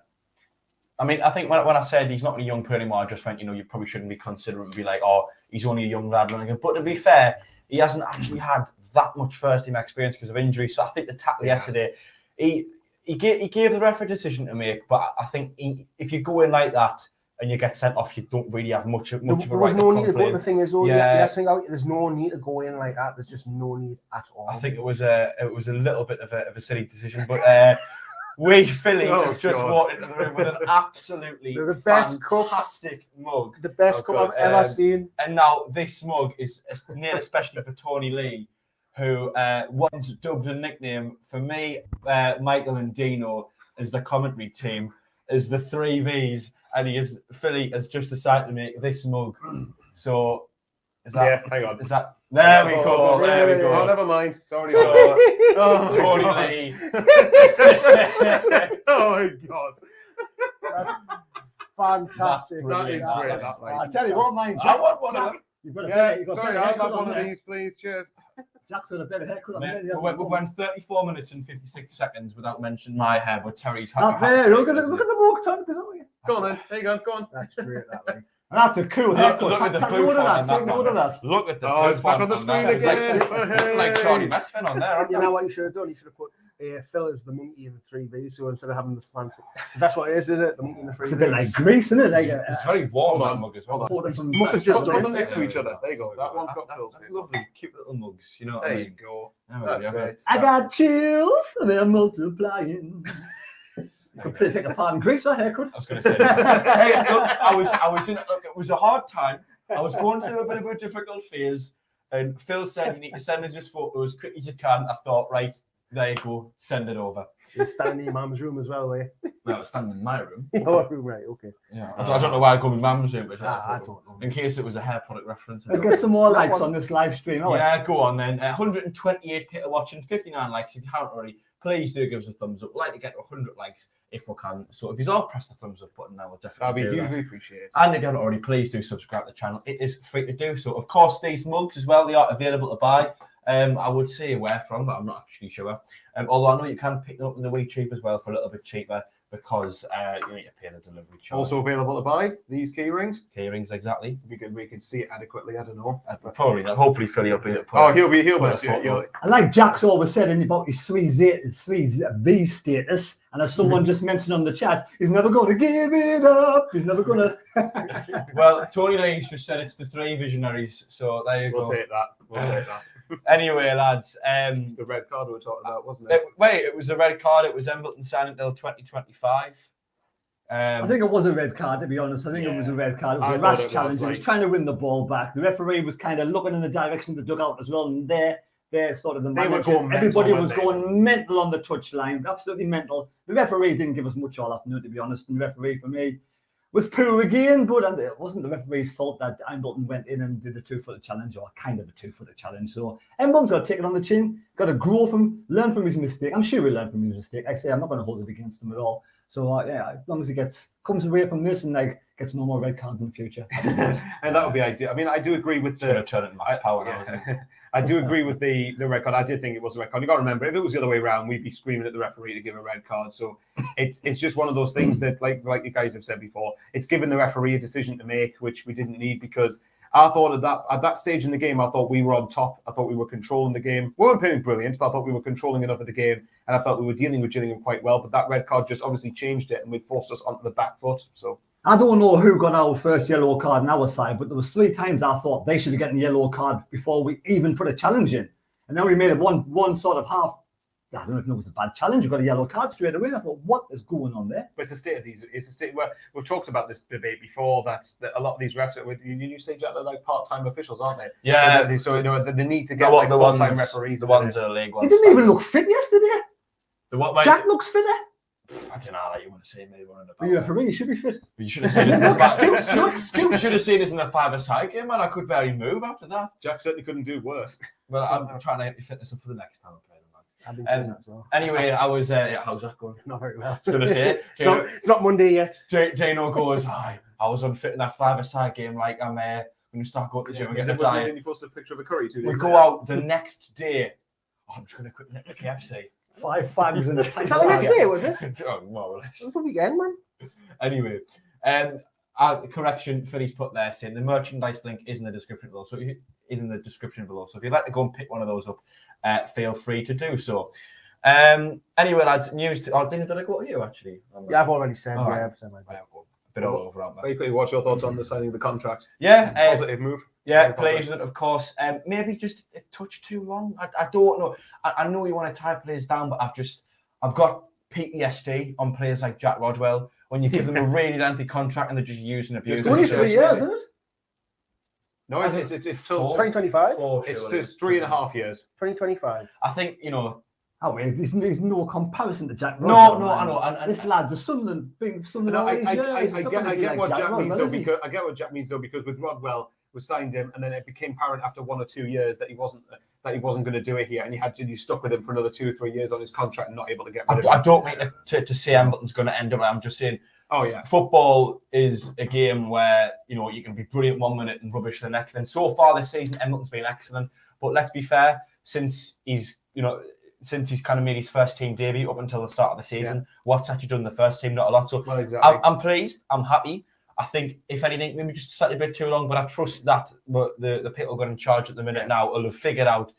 I mean, I think when I said he's not a young player anymore, I just meant, you probably shouldn't be considering be like, oh, he's only a young lad. But to be fair, he hasn't actually had that much first-team experience because of injury. So I think the tackle yesterday, he gave the ref a decision to make. But I think if you go in like that and you get sent off, you don't really have much of a right to complain. There was no need to go. The thing is, there's no need to go in like that. There's just no need at all. I think it was a little bit of a silly decision, but Philly has just walked into the room with an absolutely fantastic mug. The best cup I've ever seen. And now this mug is named especially for Tony Lee, who once dubbed a nickname for me, Michael and Dino as the commentary team, as the 3 Vs, and Philly has just decided to make this mug. So is that? Yeah, hang on. Is that? There we go. Oh, never mind. It's already Tony Lee. Oh my God. That's fantastic. That is great. I tell you what, mine. I want one of them. You've got a Yeah, better, sorry, I'll have one of these, please. Cheers. Jack's got a better haircut. We've went 34 minutes and 56 seconds without mentioning my hair, but Terry's hair. Up there, look at the mug time. Go on then. There you go. Go on. That's great, that way. That's a cool haircut. Look at the Take booth note of on that. Take note of that. Look at the Oh, it's booth back on the screen again. Like Charlie Messfin on there. You know what you should have done? You should have put Phil as the monkey in the 3V, so instead of having the slanted. That's what it is it? The monkey in the 3V. It's a bit like grease, isn't it? Like, It's very warm, that mug as well. Must have just Put done them it. next to each other. There you go. That one's got Phil's face. Lovely, cute little mugs. You know what I There mean? you go. That's it. I got chills, they're multiplying. Complete take apart and grease that haircut. I was going to say, hey, look, I was in. Look, it was a hard time. I was going through a bit of a difficult phase, and Phil said you need to send us this photo as quick as you can. I thought, right, there you go, send it over. You're standing in your mum's room as well, eh? Well, I was standing in my room. Your room, right? Okay. Yeah, I don't know why I called my mum's room, but I don't know. in case it was a hair product reference. Let's get some more likes on this live stream. Yeah, go on then. 128 people watching, 59 likes. If you haven't already, please do give us a thumbs up. We'd like to get to 100 likes if we can. So if you all press the thumbs up button now, we'll definitely That'd be do hugely that. appreciated. And if you haven't already, please do subscribe to the channel. It is free to do so. Of course, these mugs as well, they are available to buy. I would say where from, but I'm not actually sure. Although I know you can pick them up in the wee cheap as well for a little bit cheaper because you need to pay the delivery charge. Also available to buy these key rings. KEYRINGS, exactly. We can see it adequately. I don't know. Probably not. Hopefully, Philly will be at He'll be. I like Jack's always said about his 3V status, and as someone just mentioned on the chat, he's never going to give it up. He's never going to. Well, Tony Lee's just said it's the 3 visionaries, so there you go. We'll take that. We'll take that. Anyway, lads. The red card we were talking about, wasn't it? It was the red card. It was Embleton signed until 2025. I think it was a red card, to be honest. I think it was a red card. It was a rash challenge. He was trying to win the ball back. The referee was kind of looking in the direction of the dugout as well, and they're sort of the manager. Everybody was going mental on the touchline, absolutely mental. The referee didn't give us much all afternoon, to be honest. And the referee, for me, was poor again, but it wasn't the referee's fault that Embleton went in and did a 2-footer challenge, or kind of a 2-footer challenge. So Embleton's got to take it on the chin, got to grow learn from his mistake. I'm sure he'll learn from his mistake. I say I'm not going to hold it against him at all. So yeah, as long as he comes away from this and gets no more red cards in the future, and that would be ideal. I mean, I do agree with the turn it max power now, isn't it? I do agree with the red card. I did think it was a red card. You got to remember, if it was the other way around, we'd be screaming at the referee to give a red card. So it's just one of those things that, like you guys have said before, it's given the referee a decision to make, which we didn't need, because I thought at that stage in the game, I thought we were on top. I thought we were controlling the game. We weren't playing brilliant, but I thought we were controlling enough of the game, and I felt we were dealing with Gillingham quite well. But that red card just obviously changed it, and it forced us onto the back foot. So I don't know who got our first yellow card on our side, but there was 3 times I thought they should have gotten a yellow card before we even put a challenge in. And then we made it one sort of half. I don't know if it was a bad challenge. We got a yellow card straight away. I thought, what is going on there? But it's a state of these. It's a state where we've talked about this debate before. That a lot of these refs, you say, Jack, they're like part-time officials, aren't they? Yeah. So they need to get like full-time referees. The ones that are league ones. He didn't even look fit yesterday. Jack looks fitter. I don't know. Like you want to say maybe one of the. You're a referee. You should be fit. You should have seen us in the should have seen us in the 5-a-side game, man. I could barely move after that. Jack certainly couldn't do worse. Well, I'm trying to get your fitness up for the next time I play them. I've been saying that as well. Anyway, I was. How's that going? Not very well. I was going to say it's not Monday yet. Jano goes, I was unfit in that 5-a-side game. Like I'm going to start going to the gym and get the diet. You posted a picture of a curry 2 days. We go out the next day. I'm just going to quit the KFC. 5 fags in the pint. Is that the next day, was it? Oh, more or less. It's a weekend, man. Anyway, correction, Philly's put there saying the merchandise link is in the description below. So if you'd like to go and pick one of those up, feel free to do so. Anyway, lads, news. Did I go to you actually? Yeah, I've already said. All yeah, right. I've said my bit. Bit all over, aren't Very quickly, what's your thoughts on the signing of the contract? Yeah, positive move. Yeah, plays with it, of course. Maybe just a touch too long. I don't know. I know you want to tie players down, but I've got PTSD on players like Jack Rodwell when you give them a really lengthy contract and they're just using and abusing. It's only 3 years, isn't it? No, it's 2025. It's 3.5 years. 2025. I think There's no comparison to Jack Rodwell. No, I know. And this lad's a Sunderland, being Sunderland. I get what Jack means though, because with Rodwell, we signed him, and then it became apparent after 1 or 2 years that he wasn't going to do it here, and you stuck with him for another 2 or 3 years on his contract and not able to get rid of him. I don't mean to say Embleton's going to end up. I'm just saying. Oh yeah, football is a game where you can be brilliant 1 minute and rubbish the next. And so far this season, Embleton's been excellent. But let's be fair, since he's kind of made his first team debut up until the start of the season, what's actually done the first team? Not a lot. So exactly. I'm pleased. I'm happy. I think, if anything, maybe just slightly a bit too long, but I trust that the people going in charge at the minute now will have figured out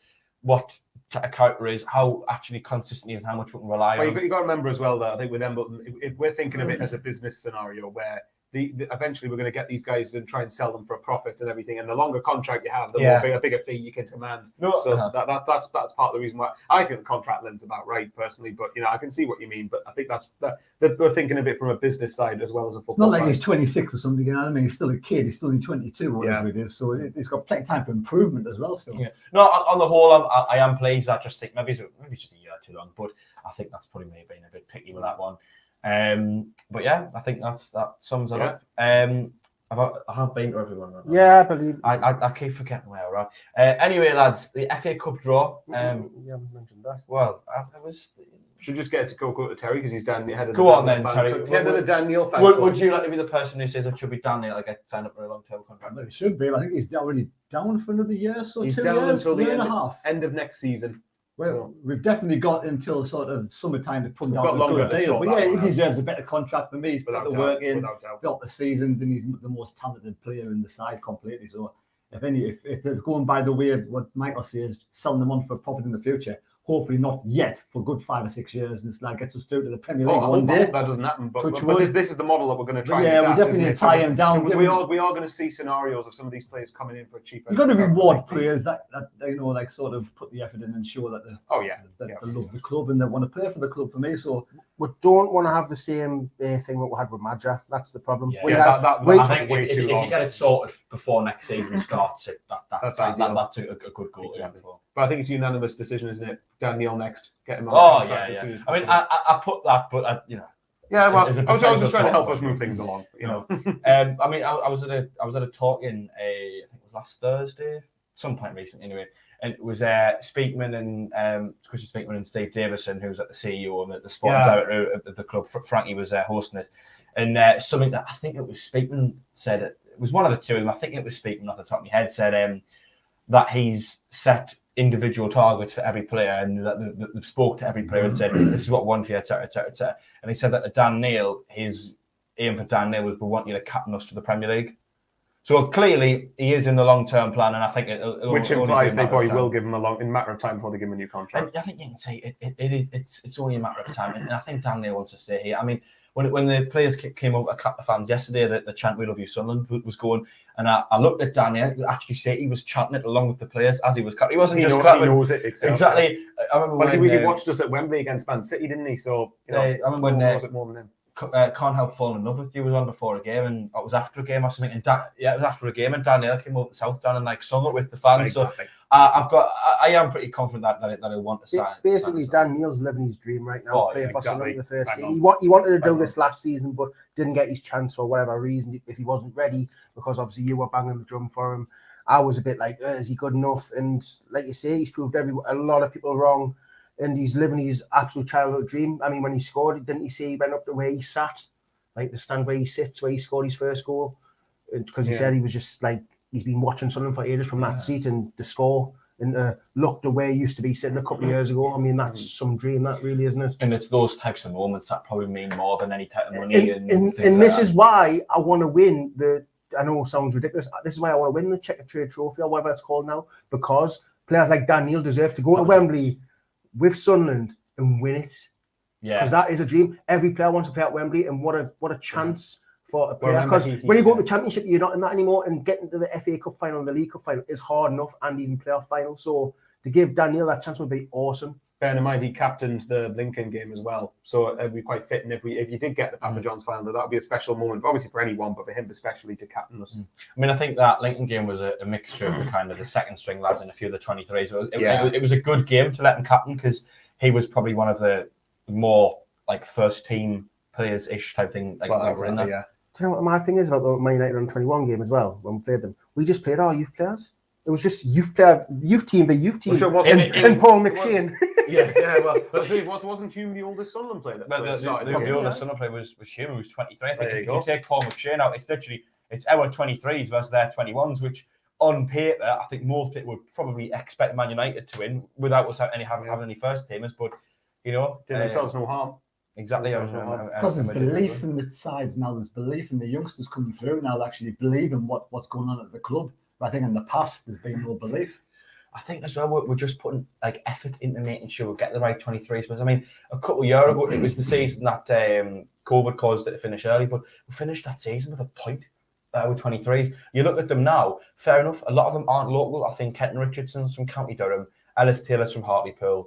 what a character is, how actually consistent he is, and how much we can rely on. You've got to remember as well that I think with Embleton, if we're thinking of it as a business scenario where eventually we're going to get these guys and try and sell them for a profit and everything, and the longer contract you have, the more bigger fee you can demand. That's part of the reason why I think the contract length's about right personally, but I can see what you mean. But I think that we're thinking of it from a business side as well as a football. It's not like side. he's 26 or something. I mean, he's still a kid. He's still only 22 or whatever it is. So he's got plenty of time for improvement as well. Still. Yeah. No, on the whole, I am pleased. I just think maybe it's just a year too long, but I think that's probably me being a bit picky with that one. But yeah, I think that sums it up. I have been to everyone. Yeah, I believe. I keep forgetting where we're at. Anyway, lads, the FA Cup draw. You haven't mentioned that. Well, I was. Should just get to go to Terry because he's down the head of the Go on then, Terry. Head of the Dan Neil fan. Would you like to be the person who says it should be Dan Neil to get signed up for a long-term contract? It should be. I think he's already down for another year, so he's 2 down years, until the year and a half. end of next season. Well, we've definitely got until sort of summertime to put down a longer good deal. But yeah, he deserves a better contract for me. He's put the work in, got the seasons, and he's the most talented player in the side completely. So if they're going by the way of what Michael says, selling them on for profit in the future, hopefully not yet for good 5 or 6 years, and that gets us through to the Premier League one day. That doesn't happen, but this is the model that we're going to try. Yeah, we definitely tie him down. We are going to see scenarios of some of these players coming in for cheaper. You've got to reward players that like sort of put the effort in and show that they love the club and they want to play for the club. For me, so we don't want to have the same thing that we had with Madja. That's the problem. I think if you get it sorted before next season starts, that's a good goal. Exactly. But I think it's a unanimous decision, isn't it? Dan Neil next, get him on. I mean, I put that, but yeah, well, I was just trying to help us move things along. I mean, I was at a talk in I think it was last Thursday, some point recently anyway, and it was Speakman and Christian Speakman and Steve Davison, who was at the CEO and the sporting director of the club. Frankie was hosting it, and something that I think it was Speakman said. It was one of the two of them. I think it was Speakman off the top of my head said that he's set individual targets for every player, and that they've spoke to every player and said, this is what we want for you, etc., etc., etc. And he said that to Dan Neil, his aim for Dan Neil was, we want you to captain us to the Premier League. So clearly, he is in the long-term plan, and I think which implies they probably will give him in a matter of time before they give him a new contract. And I think you can say it's only a matter of time, and I think Dan Neil wants to stay here. I mean, when the players came over to clap the fans yesterday, the chant "We love you, Sunderland" was going, and I looked at Daniel. Actually, say he was chanting it along with the players as he was clapping. He wasn't just clapping. He knows it exactly. I remember he watched us at Wembley against Man City, didn't he? So I remember when was it more than him? Can't Help Falling in Love with You was on before a game, and it was after a game or something. And it was after a game, and Daniel came over to South Down and sung it with the fans. Exactly. So I am pretty confident that he'll want to sign. Basically, Dan Neil's living his dream right now, playing for Sunderland in the first team. He wanted to do this last season, but didn't get his chance for whatever reason. If he wasn't ready, because obviously you were banging the drum for him, I was a bit like, is he good enough? And like you say, he's proved a lot of people wrong, and he's living his absolute childhood dream. I mean, when he scored, didn't he say he went up to where he sat, like the stand where he sits, where he scored his first goal? Because he said he was just like, he's been watching Sunderland for ages from that seat, and the score and looked the way he used to be sitting a couple of years ago. I mean, that's some dream, that really, isn't it? And it's those types of moments that probably mean more than any type of money. And this is why I want to win I know it sounds ridiculous. This is why I want to win the Checker Trade Trophy or whatever it's called now, because players like Dan Neil deserve to go to Wembley with Sunderland and win it. Yeah, because that is a dream. Every player wants to play at Wembley, and what a chance for a player. Because when you go to the Championship, you're not in that anymore, and getting to the FA Cup final and the League Cup final is hard enough, and even playoff final. So to give Daniel that chance would be awesome. Bearing in mind he captained the Lincoln game as well, so it'd be quite fitting if you did get the Papa John's final, that would be a special moment, obviously for anyone, but for him especially to captain us. I mean, I think that Lincoln game was a mixture of the kind of the second string lads and a few of the 23s. So it was a good game to let him captain, because he was probably one of the more like first team players ish type thing. Like, well, exactly, Do you know what the mad thing is about the Man United under 21 game as well? When we played them, we just played our youth players. It was just youth team v youth team, sure and Paul McShane. Wasn't Hume the oldest Sunderland player? The oldest Sunderland player was Hume, who was 23. I think if you take Paul McShane out, it's our 23s versus their 21s, which on paper, I think most people would probably expect Man United to win without us having any first teamers. But did themselves no harm. Exactly. Because there's belief in the sides now. There's belief in the youngsters coming through now. They actually believe in what's going on at the club. But I think in the past there's been no belief. I think as well we're just putting like effort into making sure we get the right 23s. But I mean, a couple of years ago it was the season that COVID caused it to finish early, but we finished that season with a point. With 23s, you look at them now. Fair enough. A lot of them aren't local. I think Kenton Richardson's from County Durham, Ellis Taylor's from Hartlepool.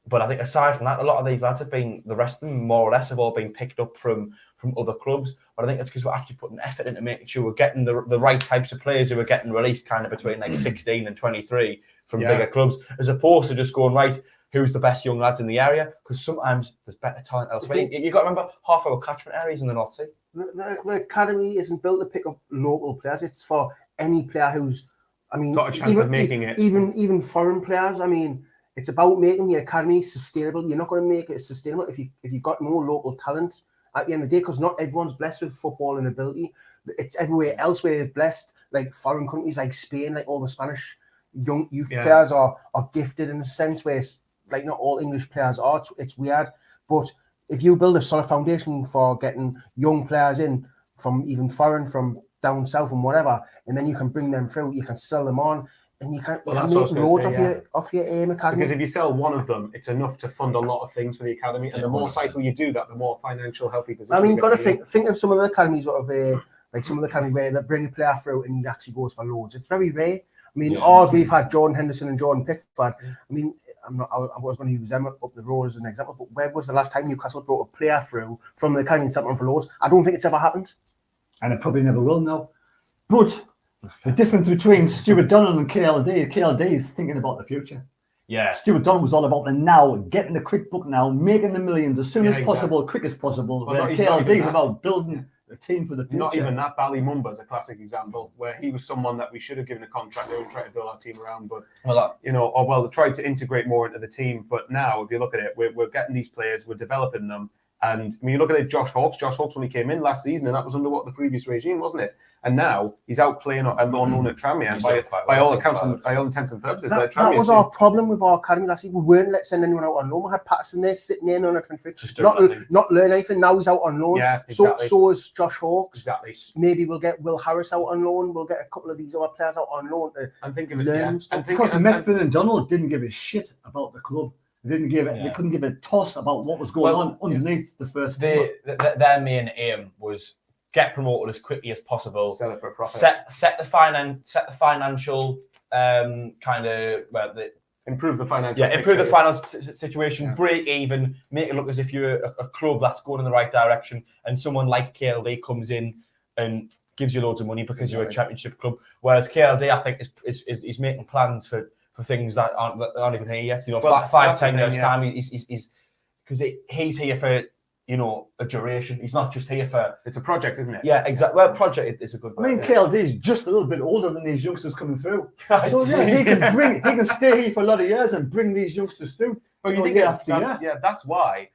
But I think aside from that, a lot of these lads the rest of them more or less have all been picked up from other clubs. But I think that's because we're actually putting effort into making sure we're getting the right types of players who are getting released kind of between like 16 and 23 from bigger clubs, as opposed to just going, right, who's the best young lads in the area? Because sometimes there's better talent elsewhere. You've got to remember, half our catchment areas in the North Sea. The academy isn't built to pick up local players. It's for any player who's, got a chance of making it. Even foreign players. It's about making the academy sustainable. You're not going to make it sustainable if you've got no local talent at the end of the day, because not everyone's blessed with football and ability. It's everywhere else where blessed, like foreign countries like Spain, like all the Spanish young youth players are gifted in a sense where like not all English players are. It's weird, but if you build a solid foundation for getting young players in from even foreign, from down south and whatever, and then you can bring them through, you can sell them on, and you can make loads off your aim academy. Because if you sell one of them, it's enough to fund a lot of things for the academy, and the more cycle you do that, the more financial healthy position. You've got to think of some of the academies like some of the academy where they bring a player through and he actually goes for loads. It's very rare. Ours, we've had Jordan Henderson and Jordan Pickford. I was going to use them up the road as an example, but where was the last time Newcastle brought a player through from the academy and sent on for loads? I don't think it's ever happened. And it probably never will now. But the difference between Stuart Donald and KLD is thinking about the future. Yeah. Stuart Donald was all about the now, getting the quick buck now, making the millions as soon as possible, quick as possible. Where KLD is about building a team for the future. Not even that. Ballymumba is a classic example where he was someone that we should have given a contract and tried to build our team around, but tried to integrate more into the team. But now, if you look at it, we're getting these players, we're developing them, and when you look at it, Josh Hawkes when he came in last season, and that was under the previous regime, wasn't it? And now he's out playing on loan at Tranmere. By all accounts and by all intents and purposes, that was our problem with our academy last season. We weren't letting send anyone out on loan. We had Patterson there sitting there on a 23, not learn anything. Now he's out on loan. Yeah, exactly. So is Josh Hawkes. Exactly. Maybe we'll get Will Harris out on loan. We'll get a couple of these other players out on loan. Because Medford and Donald didn't give a shit about the club. They couldn't give a toss about what was going on underneath the first team. Their main aim was get promoted as quickly as possible. Sell it for a profit. Set the financial improve the financial. Improve the financial situation. Yeah. Break even. Make it look as if you're a club that's going in the right direction, and someone like KLD comes in and gives you loads of money because you're a championship club. Whereas KLD, I think, is making plans for things that aren't even here yet. 5-10 years time, he's because he's here for a duration. He's not just here for. It's a project, isn't it? Yeah, exactly. Well, project is a good word. KLD is just a little bit older than these youngsters coming through. So he can stay here for a lot of years and bring these youngsters through. But you think that's why.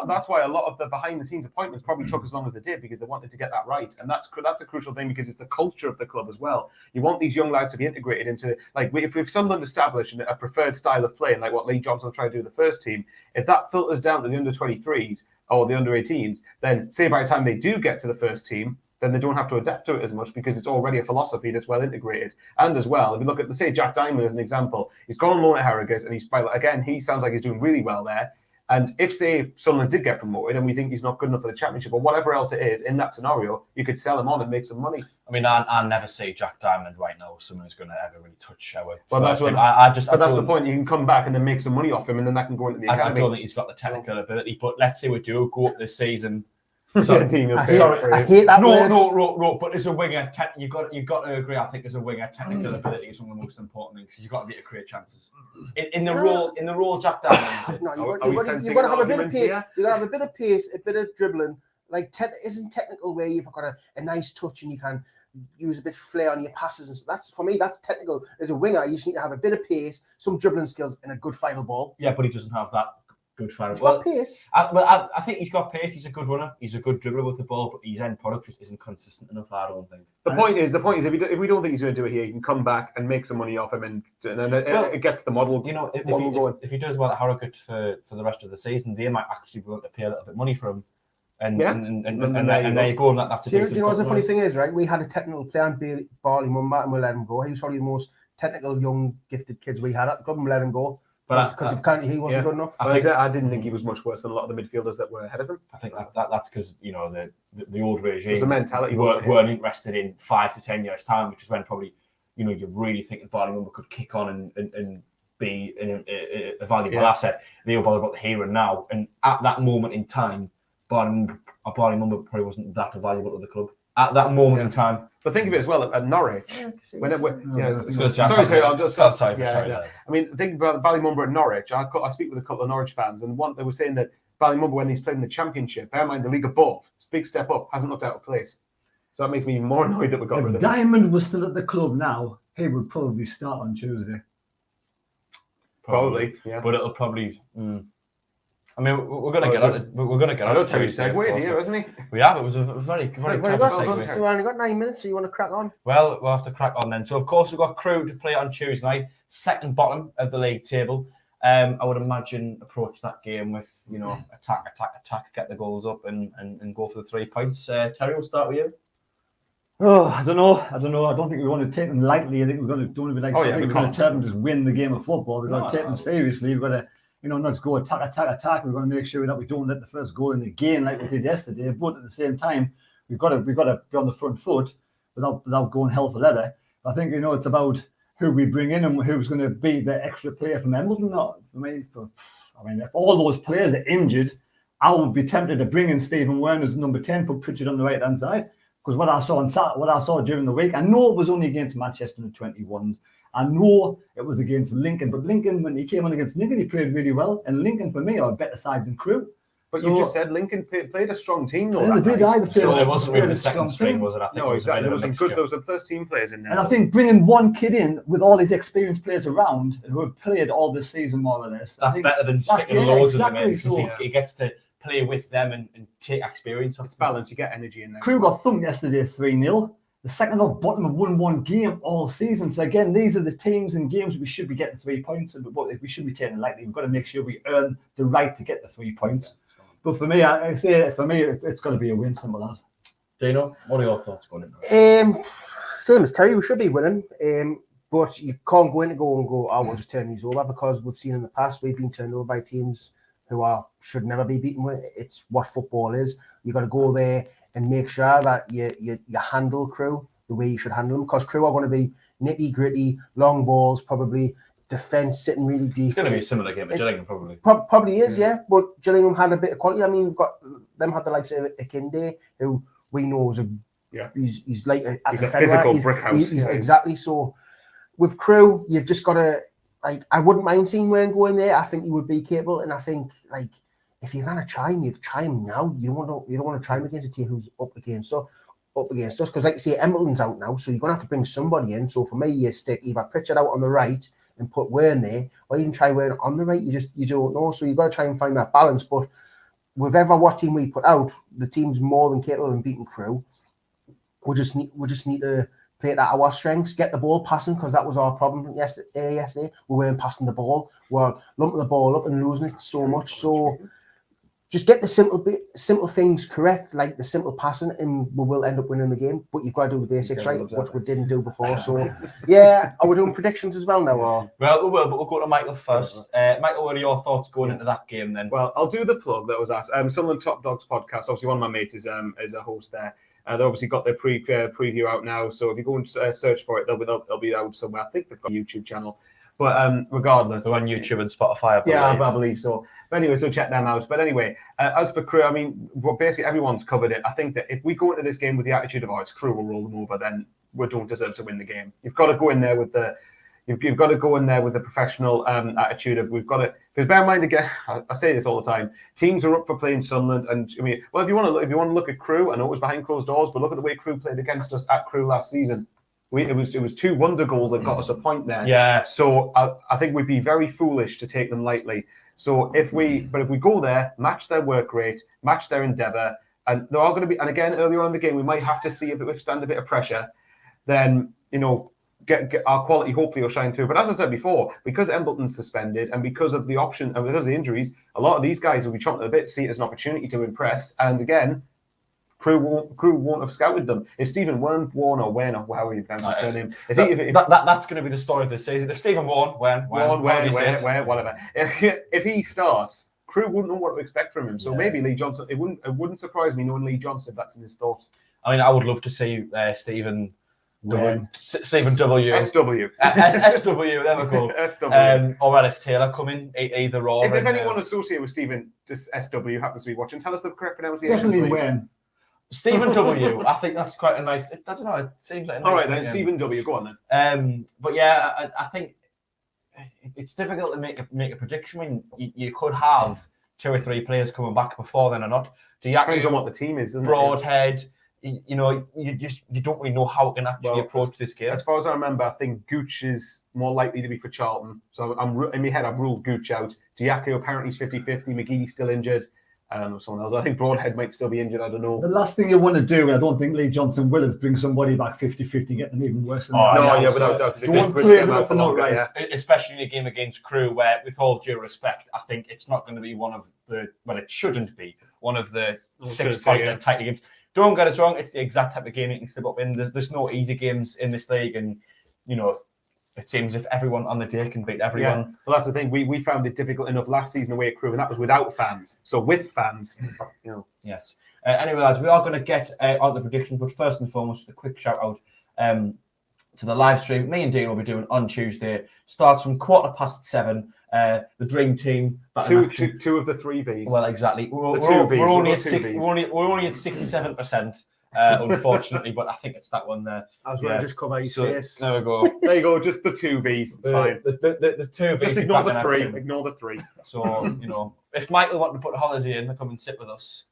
That's why a lot of the behind-the-scenes appointments probably took as long as they did, because they wanted to get that right, and that's a crucial thing, because it's a culture of the club as well. You want these young lads to be integrated into, like, if we've Sunderland established a preferred style of play, and like what Lee Johnson tried to do with the first team, if that filters down to the under-23s or the under-18s, then say by the time they do get to the first team, then they don't have to adapt to it as much, because it's already a philosophy that's well integrated. And as well, if you look at, say, Jack Diamond as an example, he's gone on loan at Harrogate, and he sounds like he's doing really well there. And if, say, Sunderland did get promoted and we think he's not good enough for the championship or whatever else it is, in that scenario, you could sell him on and make some money. I never see Jack Diamond right now someone who's going to ever really touch our first team. That's the point. You can come back and then make some money off him, and then that can go into the academy. I don't think he's got the technical ability, but let's say we do go up this season. I hate that word. No, but as a winger, you've got to agree. I think as a winger, technical ability is one of the most important things, because you've got to be able to create chances. In the role Jack Diamond. You've got to have a bit of pace. You've got to have a bit of pace, a bit of dribbling, like isn't technical where you've got a nice touch and you can use a bit of flair on your passes, and so that's, for me, that's technical. As a winger, you just need to have a bit of pace, some dribbling skills, and a good final ball. Yeah, but he doesn't have that good final. He's got pace. I think he's got pace. He's a good runner. He's a good dribbler with the ball, but his end product just isn't consistent enough. I don't think. The point is, if we don't think he's going to do it here, you can come back and make some money off him, and it gets the model. You know, if he does well at Harrogate for the rest of the season, they might actually be able to pay a little bit of money for him. And there you go. And that's a do you know what the funny thing is, right? We had a technical player on Barley Mumba, and we let him go. He was probably the most technical, young, gifted kids we had at the club, and we let him go. Because he wasn't good enough. I didn't think he was much worse than a lot of the midfielders that were ahead of him. I think that's because, you know, the old regime, the mentality weren't interested in 5 to 10 years time, which is when probably, you know, you're really thinking Barley Mumba could kick on and be a valuable asset. They were bothered about the here and now, and at that moment in time, Barley Mumba probably wasn't that valuable to the club at that moment in time. But think of it as well at Norwich. Sorry, I mean, think about Ballymumba at Norwich. I speak with a couple of Norwich fans, and they were saying that Ballymumba, when he's playing the Championship, bear in mind the league above, big step up, hasn't looked out of place. So that makes me more annoyed that we got rid of him. If Diamond was still at the club now, he would probably start on Tuesday. Probably, yeah. But it'll probably. I mean, we're going to get on. We're going to get on. I don't tell you segued here, isn't he? We have. It was a very clever segue. So we only got 9 minutes, so you want to crack on? Well, we'll have to crack on then. So, of course, we've got Crewe to play on Tuesday night, second bottom of the league table. I would imagine approach that game with, you know, attack, get the goals up and go for the 3 points. Terry, we'll start with you. Oh, I don't know. I don't think we want to take them lightly. I think we're going to don't be like. We're going to tell them just win the game of football. We've got to take them seriously. We've got to, you know, not just go attack. We're going to make sure that we don't let the first goal in the game like we did yesterday. But at the same time, we've got to be on the front foot without going hell for leather. I think, you know, it's about who we bring in and who's going to be the extra player from Embleton. If all those players are injured, I would be tempted to bring in Stephen Wern as number 10, put Pritchard on the right hand side. Because what I saw during the week, I know it was only against Manchester in the 21s. I know it was against Lincoln, but Lincoln, when he came on against Lincoln, he played really well. And Lincoln, for me, are a better side than Crewe. But you just said Lincoln played a strong team, though. Yeah, they did. So it wasn't really the second string, was it? I think no, exactly. There was some good. There was some first team players in there. And I think bringing one kid in with all his experienced players around who have played all this season, more or less, that's better than sticking loads of them in, because so, he gets to play with them and take experience. It's balance. You get energy in there. Crewe got thumped yesterday 3-0. The second off bottom of 1-1 game all season. So again, these are the teams and games we should be getting 3 points. But we shouldn't be taking it lightly. We've got to make sure we earn the right to get the 3 points. But for me, it's got to be a win, simple as. Dino, what are your thoughts going in? Same as Terry, we should be winning. But you can't go in and go, oh, we'll just turn these over, because we've seen in the past we've been turned over by teams who should never be beaten with. It's what football is. You got to go there and make sure that you handle Crewe the way you should handle them, because Crewe are going to be nitty gritty, long balls, probably defence sitting really deep. It's going to be a similar game to Gillingham, probably. Probably is, yeah. But Gillingham had a bit of quality. I mean, we've got them had the likes of Akinde, who we know is he's like he's a physical brick house. He's exactly. So with Crewe, you've just got to, like, I wouldn't mind seeing Wayne go in there. I think he would be capable, and I think, like, if you're gonna try him, you try him now. You don't want to try him against a team who's up against us, because, like you say, Embleton's out now, so you're gonna have to bring somebody in. So for me, you stick either Pritchard out on the right and put Wern there, or even try Wern on the right. You don't know, so you've got to try and find that balance. But with what team we put out, the team's more than capable of beating Crewe. We just need to play it at our strengths, get the ball passing, because that was our problem yesterday. We weren't passing the ball. We're lumping the ball up and losing it so much. So just get the simple things correct, like the simple passing, and we will end up winning the game. But you've got to do the basics right, which we didn't do before. So, yeah, are we doing predictions as well now? Or? Well, we will, but we'll go to Michael first. Michael, what are your thoughts going into that game then? Well, I'll do the plug that was asked. Sunderland Top Dogs podcast. Obviously, one of my mates is a host there. They obviously got their preview out now. So if you go and search for it, they'll be out somewhere. I think they've got a YouTube channel. But regardless, they're on YouTube and Spotify. I believe so. But anyway, so check them out. But anyway, as for Crewe, I mean, basically everyone's covered it. I think that if we go into this game with the attitude of, it's Crewe, we'll roll them over, then we don't deserve to win the game. You've got to go in there with the professional attitude of, we've got to Because bear in mind again, I say this all the time. Teams are up for playing Sunderland, and I mean, well, if you want to look at Crewe, I know it was behind closed doors, but look at the way Crewe played against us at Crewe last season. It was 2 wonder goals that got us a point there. Yeah. So I think we'd be very foolish to take them lightly. So if we go there, match their work rate, match their endeavour, and there are going to be, and again earlier on in the game, we might have to see if it withstand a bit of pressure. Then get our quality hopefully will shine through. But as I said before, because Embleton's suspended and because of the option and because of the injuries, a lot of these guys will be chomping at the bit, see it as an opportunity to impress. And again, Crewe won't have scouted them. If Stephen Warren or however you pronounce his surname, that's going to be the story of this season. If Stephen Warren, whatever. If he starts, Crewe wouldn't know what to expect from him. So maybe Lee Johnson. It wouldn't surprise me knowing Lee Johnson if that's in his thoughts. I mean, I would love to see Stephen W. SW. There we go. SW. Or Ellis Taylor coming, either or. If anyone associated with Stephen, just SW happens to be watching, tell us the correct pronunciation. Definitely please. when. Stephen W. I think that's quite a nice. I don't know. It seems like a nice. All right then, Stephen W. Go on then. But yeah, I think it's difficult to make a prediction when you could have 2 or 3 players coming back before then or not. Depends on what the team is, doesn't Broadhead. You don't really know how it can actually approach this game. As far as I remember, I think Gooch is more likely to be for Charlton. So in my head, I've ruled Gooch out. Diaco apparently is 50-50. McGee's still injured. Someone else. I think Broadhead might still be injured. I don't know. The last thing you want to do, and I don't think Lee Johnson will, is bring somebody back 50-50, get them even worse than that. Without doubt. Don't play them for no right. Especially in a game against Crewe, where, with all due respect, I think it's not going to be one of the, well, it shouldn't be one of the 6-point title games. Don't get us wrong, it's the exact type of game you can slip up in. There's no easy games in this league, and it seems if everyone on the day can beat everyone. Yeah. Well, that's the thing. We found it difficult enough last season away at Crewe, and that was without fans. So with fans, Yes. Anyway, lads, we are going to get on the predictions, but first and foremost, a quick shout out to the live stream. Me and Dean will be doing on Tuesday. Starts from 7:15. The Dream Team. Two of the 3 Vs. Well, exactly. We're only at 67%. Unfortunately, but I think it's that one there. I was going to just cover his face. There we go. There you go, just the 2 Vs. It's fine. The 2 Vs. Just ignore the 3. Ignore the 3. So, if Michael wanted to put a holiday in to come and sit with us,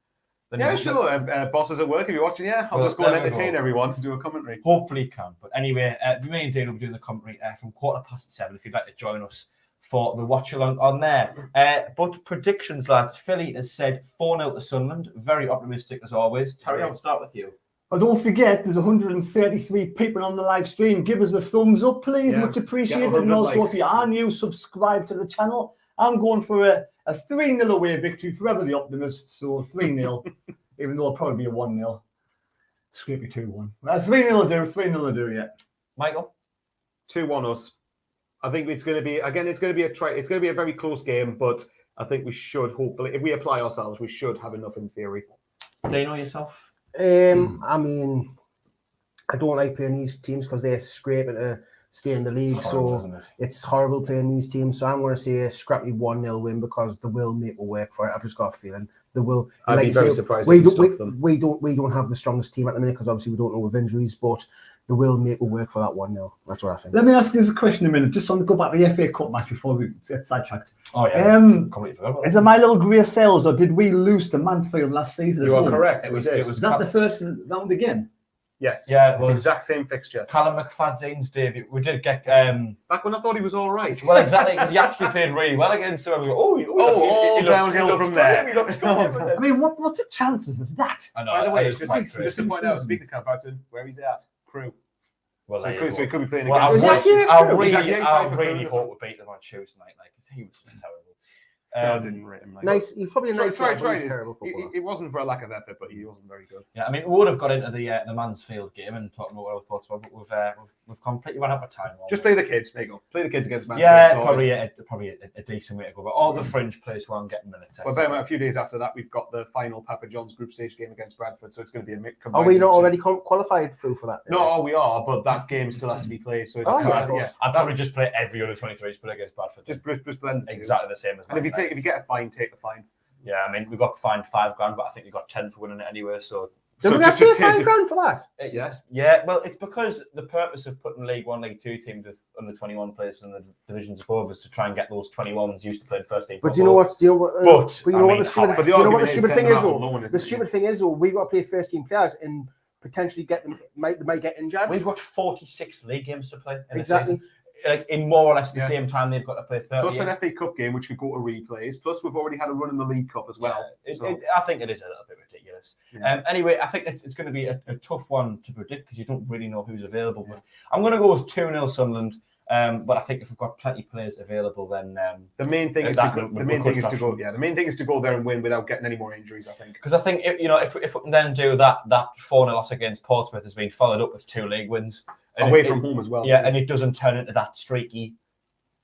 then sure. Bosses at work, if you're watching, I'll just go and entertain everyone and do a commentary. Hopefully, he can. But anyway, me and Dean will be doing the commentary from 7:15 if you'd like to join us for the watch along on there. But predictions, lads. Philly has said 4-0 to Sunderland. Very optimistic as always. Terry, I'll start with you. Well, don't forget, there's 133 people on the live stream. Give us a thumbs up, please. Much appreciated. And also, if you are new, subscribe to the channel. I'm going for a 3-0 away victory, forever the optimist. So 3-0, even though it'll probably be a 1-0. Scrape 2-1. 3-0 will do, yeah. Michael? 2-1 us. I think it's going to be a very close game, but I think we should hopefully, if we apply ourselves, we should have enough in theory. Dano, yourself? I mean, I don't like playing these teams because they're scraping to stay in the league. It's horrible playing these teams. So I'm going to say a scrappy 1-0 win because they will make it work for it. I've just got a feeling they will. I'd be very surprised. We don't have the strongest team at the minute because obviously we don't know with injuries, but they will make it work for that 1-0. That's what I think. Let me ask you a question a minute. Just want to go back to the FA Cup match before we get sidetracked. Oh yeah. Is it my little grey cells, or did we lose to Mansfield last season? You are correct. It was that the first round again? Yes. Yeah, it's the exact same fixture. Callum McFadzean's debut. We did get back when I thought he was all right. Well, exactly, because he actually played really well against him. All downhill from there. I mean, what's the chances of that? I know. By the way, just to point out, speaking of Carlton, where he's at, Crewe. Well, so he could be playing against. I really hope we beat them on Tuesday night. He was just terrible. I didn't rate him. Nice. He's probably a nice try. Terrible footballer. It wasn't for a lack of effort, but he wasn't very good. Yeah, I mean, we would have got into the Mansfield game and talking about what our thoughts were, but we've completely run out of time. Just play the kids, there you go. Play the kids against Mansfield. Yeah, probably a decent way to go. But all the fringe players who aren't getting minutes. Well, a few days after that, we've got the final Papa John's group stage game against Bradford, so it's going to be a mix. Are we not already qualified through for that? No, we are, but that game still has to be played. So it's I'd probably just play every other 23s play against Bradford. Just blend exactly the same as. And if you get a fine, take the fine. Yeah, I mean, we got fined $5,000, but I think we got 10 for winning it anyway. So Did we get paid £5 for that? Yes. Yeah, well, it's because the purpose of putting League 1, League 2 teams with under 21 players in the divisions above is to try and get those 21s used to playing first team football. But do you know what? The stupid thing is, though? The stupid thing is, though, we've got to play first team players and potentially get them, they might get injured. We've got 46 league games to play. Exactly. Like in more or less the same time they've got to play 30. Plus an FA Cup game, which could go to replays. Plus we've already had a run in the League Cup as well. Yeah, I think it is a little bit ridiculous. Yeah. Anyway, I think it's going to be a tough one to predict because you don't really know who's available. But I'm going to go with 2-0 Sunderland. But I think if we've got plenty of players available, then the main thing is to go there and win without getting any more injuries. I think because I think if we can then do that 4-0 loss against Portsmouth has been followed up with 2 league wins away from home as well. Yeah, and it doesn't turn into that streaky.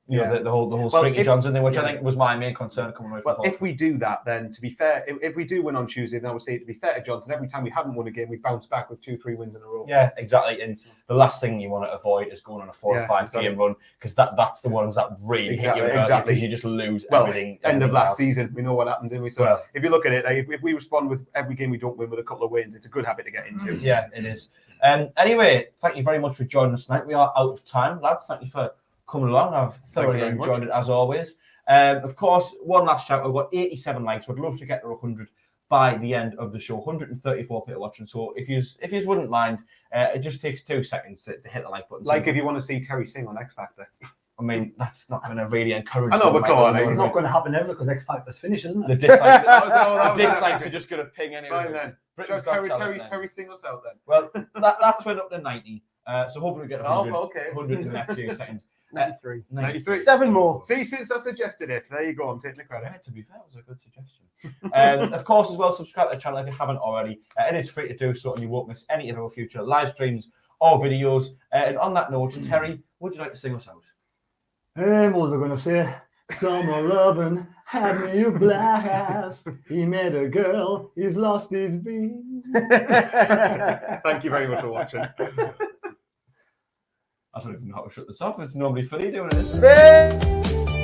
The whole streaky Johnson thing, which I think was my main concern coming away from Well, if we do that, then to be fair, if we do win on Tuesday, then I would say to be fair to Johnson, every time we haven't won a game, we bounce back with 2-3 wins in a row. Yeah, exactly. And the last thing you want to avoid is going on a 4 or 5 game run because that's the ones that really hit you because you just lose everything. End of last season, we know what happened, didn't we? So if you look at it, if we respond with every game we don't win with a couple of wins, it's a good habit to get into. Yeah, it is. Anyway, thank you very much for joining us tonight. We are out of time, lads. Thank you for coming along. I've thoroughly enjoyed it as always. Of course, one last shout. I've got 87 likes. Would love to get to 100 by the end of the show. 134 people watching. So if you wouldn't mind, it just takes 2 seconds to hit the like button. Like if you want to see Terry sing on X Factor. I mean, that's not going to really encourage. I know, but come on, it's not going to happen ever because X Factor's finished, isn't it? The dislikes are just going to ping anyway. Terry sing us out then. Well, that's went up to 90. So hoping we get 100 in the next few seconds. 93. 7 more. See, since I suggested it, there you go. I'm taking the credit. Yeah, to be fair, it was a good suggestion. Of course, as well, subscribe to the channel if you haven't already. It is free to do so, and you won't miss any of our future live streams or videos. And on that note, Terry, would you like to sing us out? What was I going to say? Summer loving had me a blast. He met a girl, he's lost his beat. Thank you very much for watching. I don't even know how to shut this off. It's normally funny doing it.